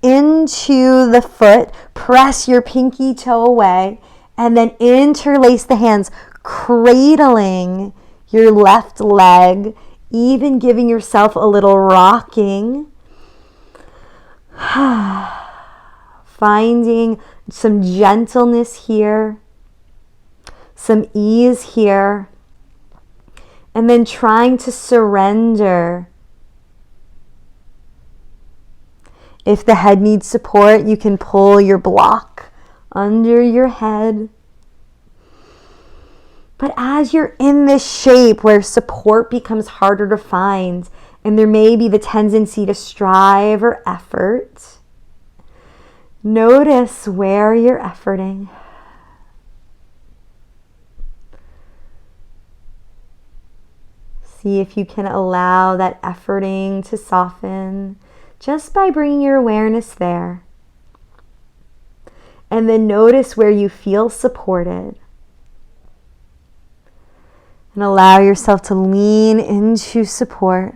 S1: into the foot. Press your pinky toe away and then interlace the hands, cradling your left leg, even giving yourself a little rocking. Finding some gentleness here, some ease here, and then trying to surrender. If the head needs support, you can pull your block under your head. But as you're in this shape where support becomes harder to find, and there may be the tendency to strive or effort, notice where you're efforting. See if you can allow that efforting to soften just by bringing your awareness there. And then notice where you feel supported. And allow yourself to lean into support.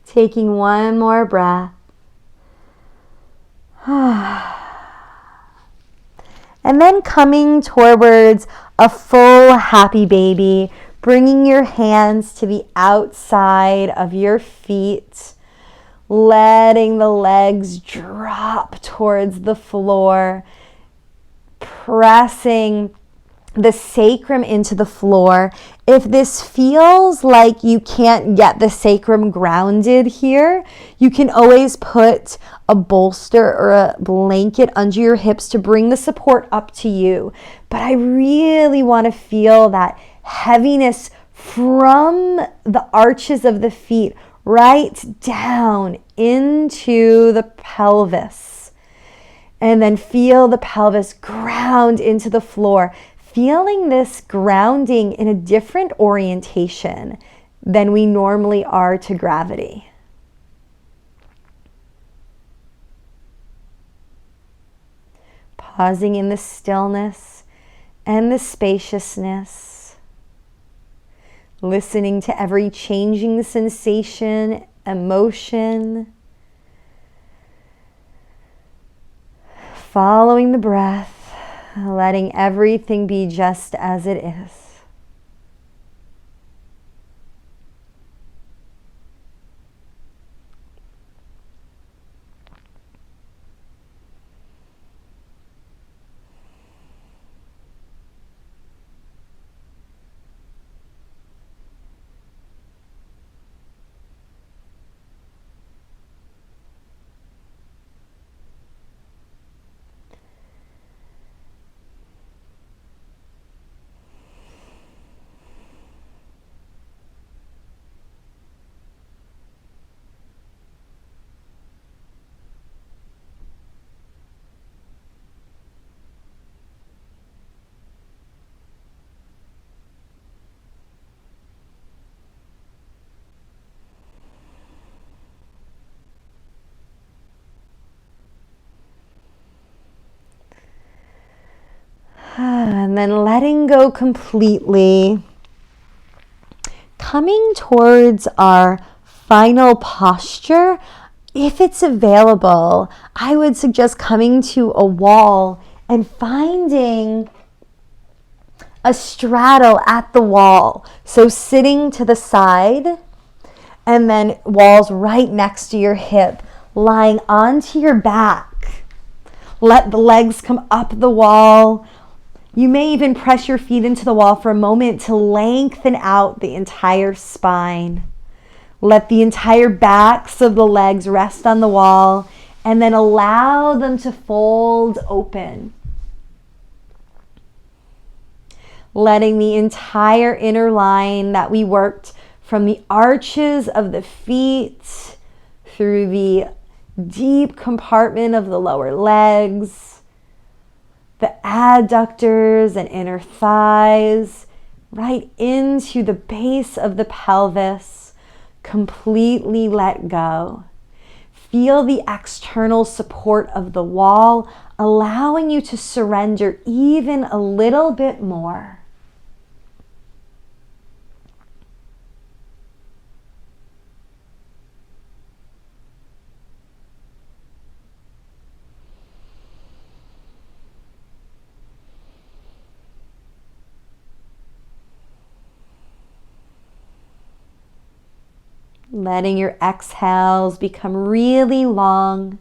S1: Taking one more breath. And then coming towards a full happy baby, bringing your hands to the outside of your feet, letting the legs drop towards the floor, pressing the sacrum into the floor. If this feels like you can't get the sacrum grounded here, you can always put a bolster or a blanket under your hips to bring the support up to you. But I really want to feel that heaviness from the arches of the feet right down into the pelvis. And then feel the pelvis ground into the floor. Feeling this grounding in a different orientation than we normally are to gravity. Pausing in the stillness and the spaciousness. Listening to every changing sensation, emotion. Following the breath. Letting everything be just as it is. And then letting go completely. Coming towards our final posture. If it's available, I would suggest coming to a wall and finding a straddle at the wall. So sitting to the side and then walls right next to your hip, lying onto your back. Let the legs come up the wall. You may even press your feet into the wall for a moment to lengthen out the entire spine. Let the entire backs of the legs rest on the wall and then allow them to fold open. letting the entire inner line that we worked from the arches of the feet through the deep compartment of the lower legs, the adductors and inner thighs, right into the base of the pelvis. Completely let go. Feel the external support of the wall, allowing you to surrender even a little bit more. Letting your exhales become really long.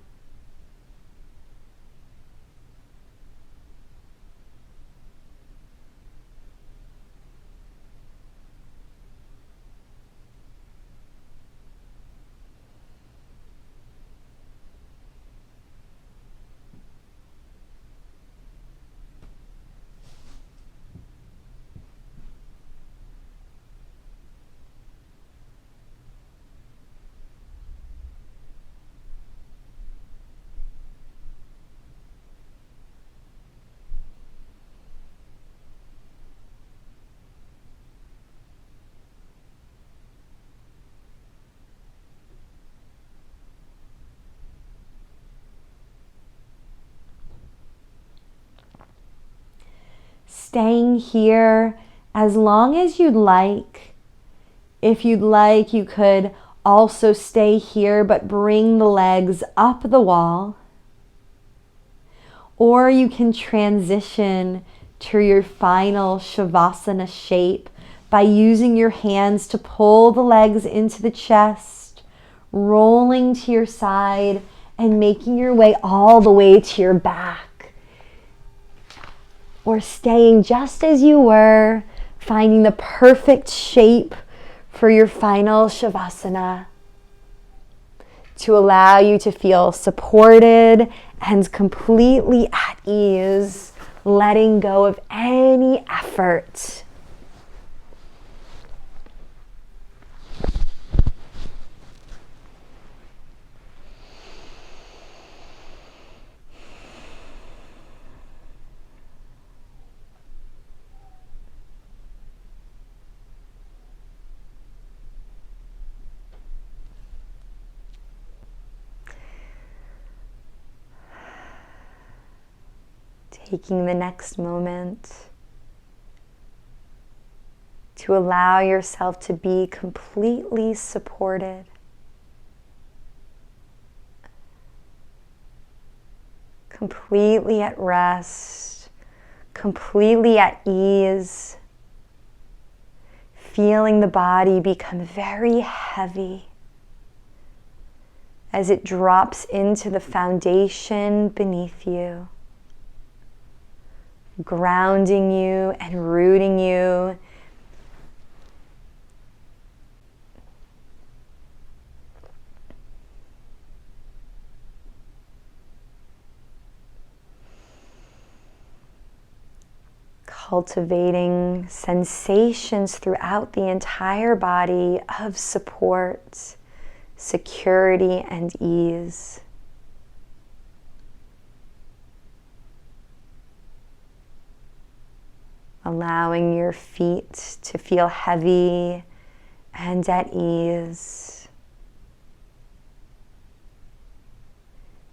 S1: Staying here as long as you'd like. If you'd like, you could also stay here but bring the legs up the wall. Or you can transition to your final Shavasana shape by using your hands to pull the legs into the chest, rolling to your side and making your way all the way to your back. Or staying just as you were, finding the perfect shape for your final Shavasana to allow you to feel supported and completely at ease, letting go of any effort. Taking the next moment to allow yourself to be completely supported. Completely at rest, completely at ease, feeling the body become very heavy as it drops into the foundation beneath you, grounding you and rooting you. Cultivating sensations throughout the entire body of support, security, and ease. Allowing your feet to feel heavy and at ease.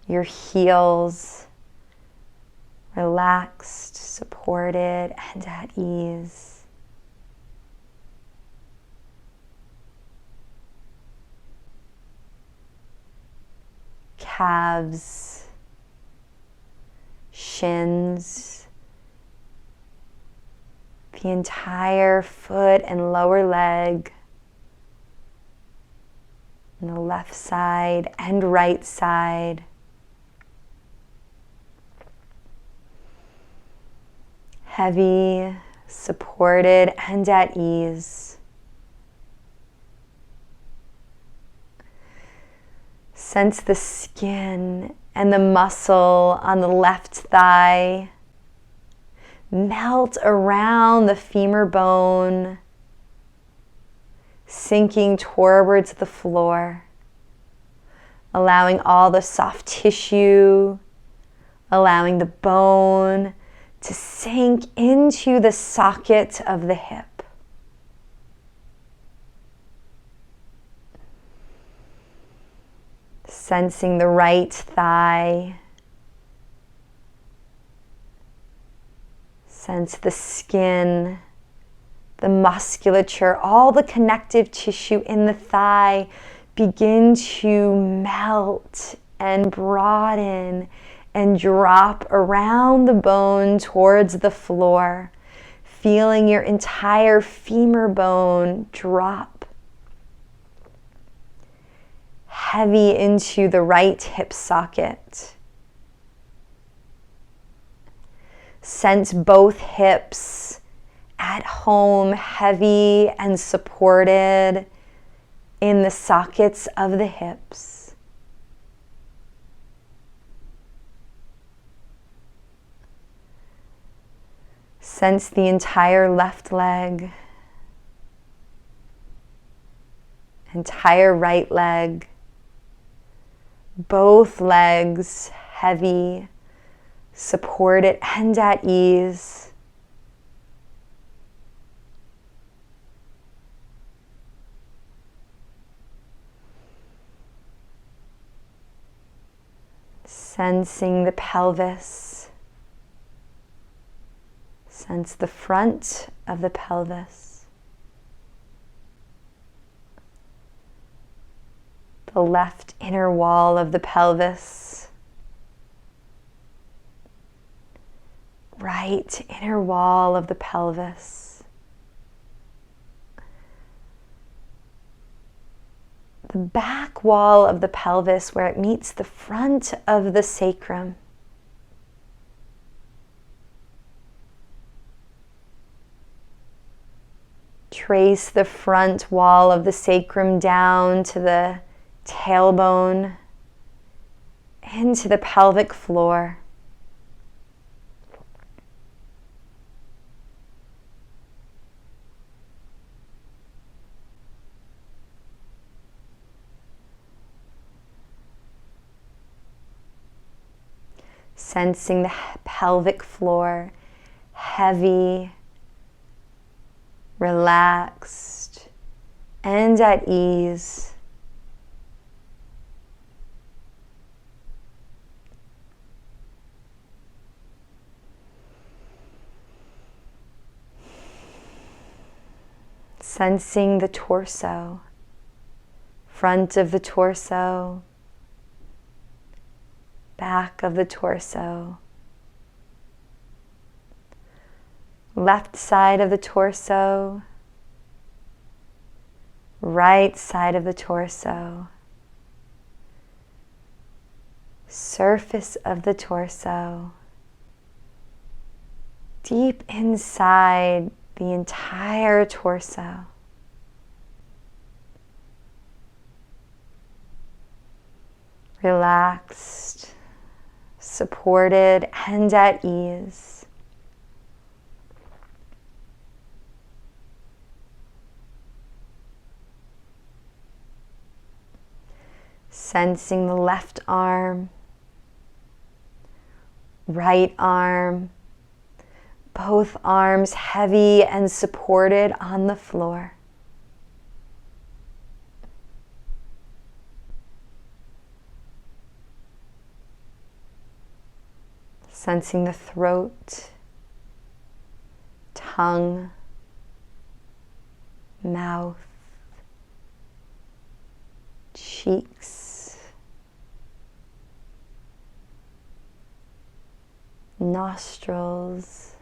S1: Your heels relaxed, supported, and at ease. Calves, shins, the entire foot and lower leg, on the left side and right side. Heavy, supported, and at ease. Sense the skin and the muscle on the left thigh, melt around the femur bone, sinking towards the floor, allowing all the soft tissue, allowing the bone to sink into the socket of the hip. Sensing the right thigh. Sense the skin, the musculature, all the connective tissue in the thigh begin to melt and broaden and drop around the bone towards the floor, feeling your entire femur bone drop heavy into the right hip socket. Sense both hips at home, heavy and supported in the sockets of the hips. Sense the entire left leg, entire right leg, both legs heavy, supported and at ease. Sensing the pelvis. Sense the front of the pelvis. The left inner wall of the pelvis. Right inner wall of the pelvis. The back wall of the pelvis where it meets the front of the sacrum. Trace the front wall of the sacrum down to the tailbone, into the pelvic floor. Sensing the pelvic floor heavy, relaxed, and at ease. Sensing the torso, front of the torso, back of the torso, left side of the torso, right side of the torso, surface of the torso, deep inside the entire torso. Relaxed, supported, and at ease. Sensing the left arm, right arm, both arms heavy and supported on the floor. Sensing the throat, tongue, mouth, cheeks, nostrils,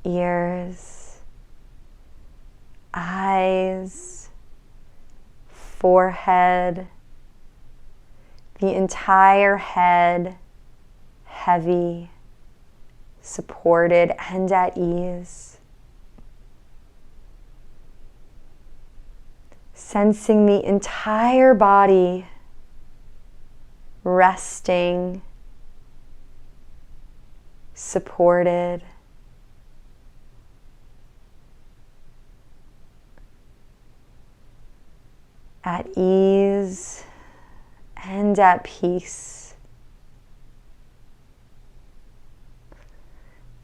S1: ears, eyes, forehead, the entire head heavy, supported, and at ease. Sensing the entire body resting supported, at ease and at peace.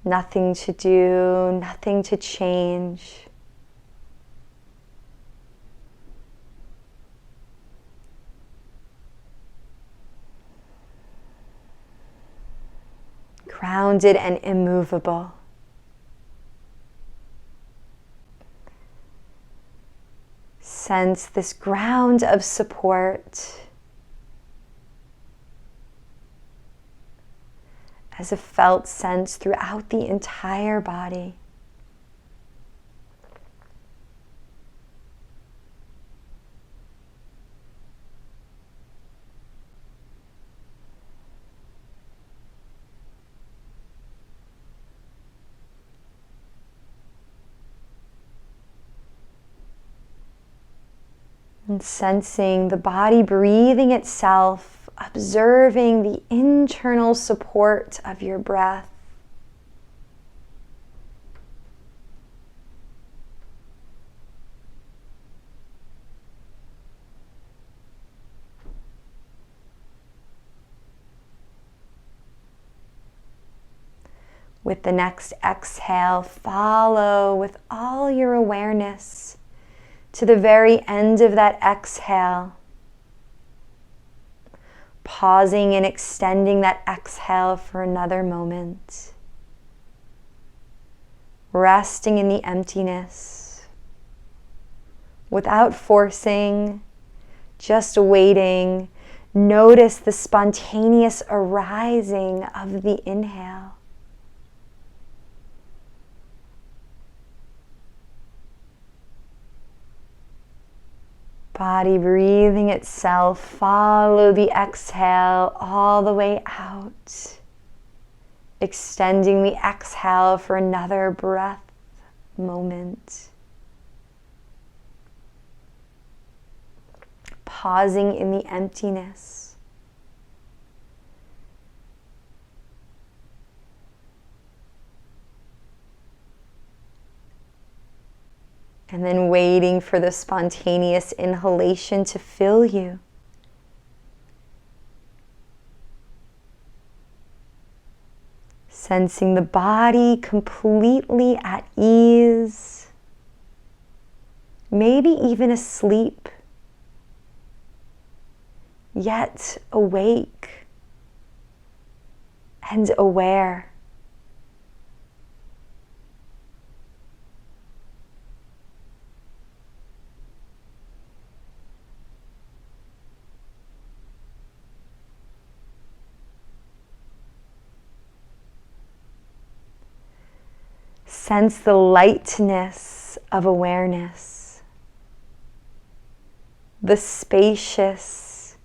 S1: Nothing to do, nothing to change. Grounded and immovable. Sense this ground of support as a felt sense throughout the entire body. And sensing the body breathing itself, observing the internal support of your breath. With the next exhale, follow with all your awareness to the very end of that exhale, pausing and extending that exhale for another moment, resting in the emptiness, without forcing, just waiting. Notice the spontaneous arising of the inhale. Body breathing itself, follow the exhale all the way out. Extending the exhale for another breath moment. Pausing in the emptiness. And then waiting for the spontaneous inhalation to fill you. Sensing the body completely at ease, maybe even asleep, yet awake and aware. Sense the lightness of awareness, the spacious,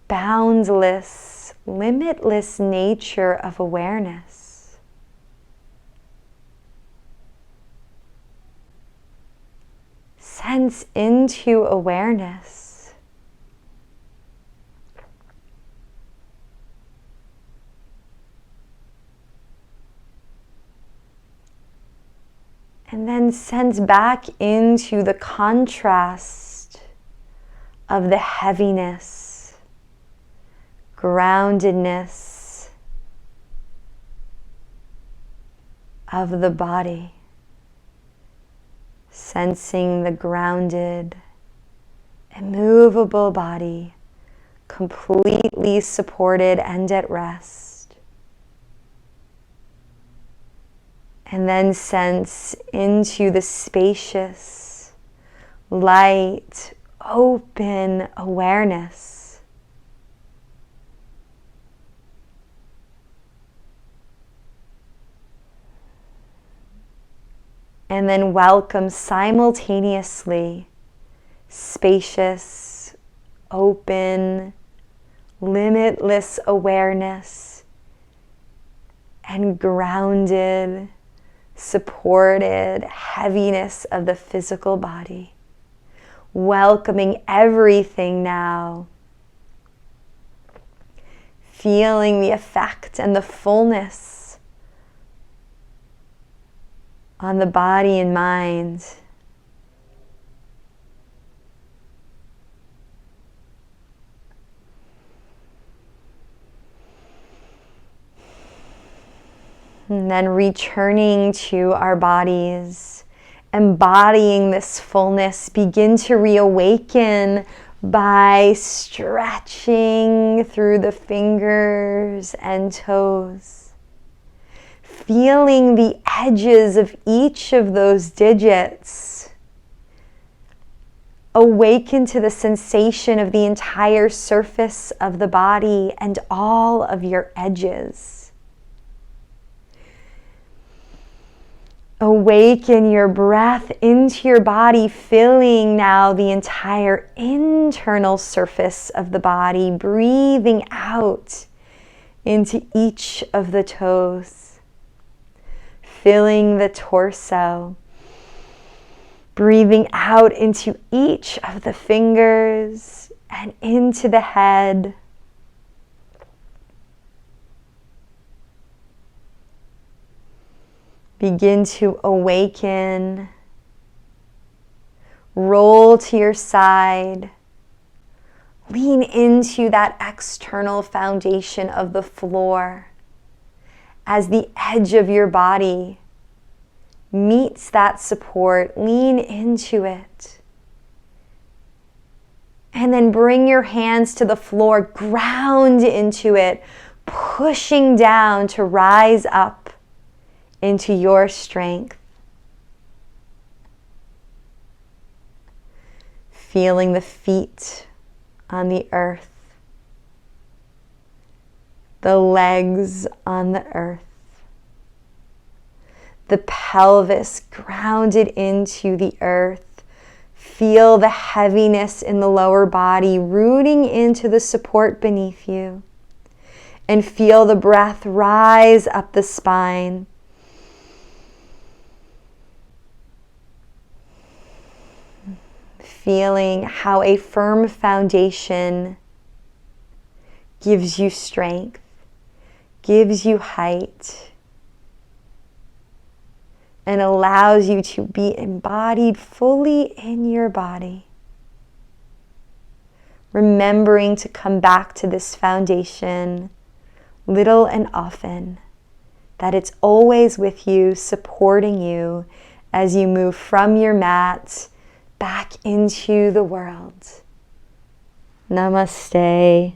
S1: boundless, limitless nature of awareness. Sense into awareness. And then sense back into the contrast of the heaviness, groundedness of the body. Sensing the grounded, immovable body, completely supported and at rest. And then sense into the spacious, light, open awareness. And then welcome simultaneously spacious, open, limitless awareness and grounded, supported heaviness of the physical body, welcoming everything now, feeling the effect and the fullness on the body and mind. And then returning to our bodies, embodying this fullness, begin to reawaken by stretching through the fingers and toes. Feeling the edges of each of those digits. Awaken to the sensation of the entire surface of the body and all of your edges. Awaken your breath into your body, filling now the entire internal surface of the body, breathing out into each of the toes, filling the torso, breathing out into each of the fingers and into the head. Begin to awaken, roll to your side, lean into that external foundation of the floor as the edge of your body meets that support. Lean into it. And then bring your hands to the floor, ground into it, pushing down to rise up into your strength. Feeling the feet on the earth, the legs on the earth, the pelvis grounded into the earth. Feel the heaviness in the lower body rooting into the support beneath you. And feel the breath rise up the spine. Feeling how a firm foundation gives you strength, gives you height, and allows you to be embodied fully in your body. Remembering to come back to this foundation little and often, that it's always with you, supporting you as you move from your mat back into the world. Namaste.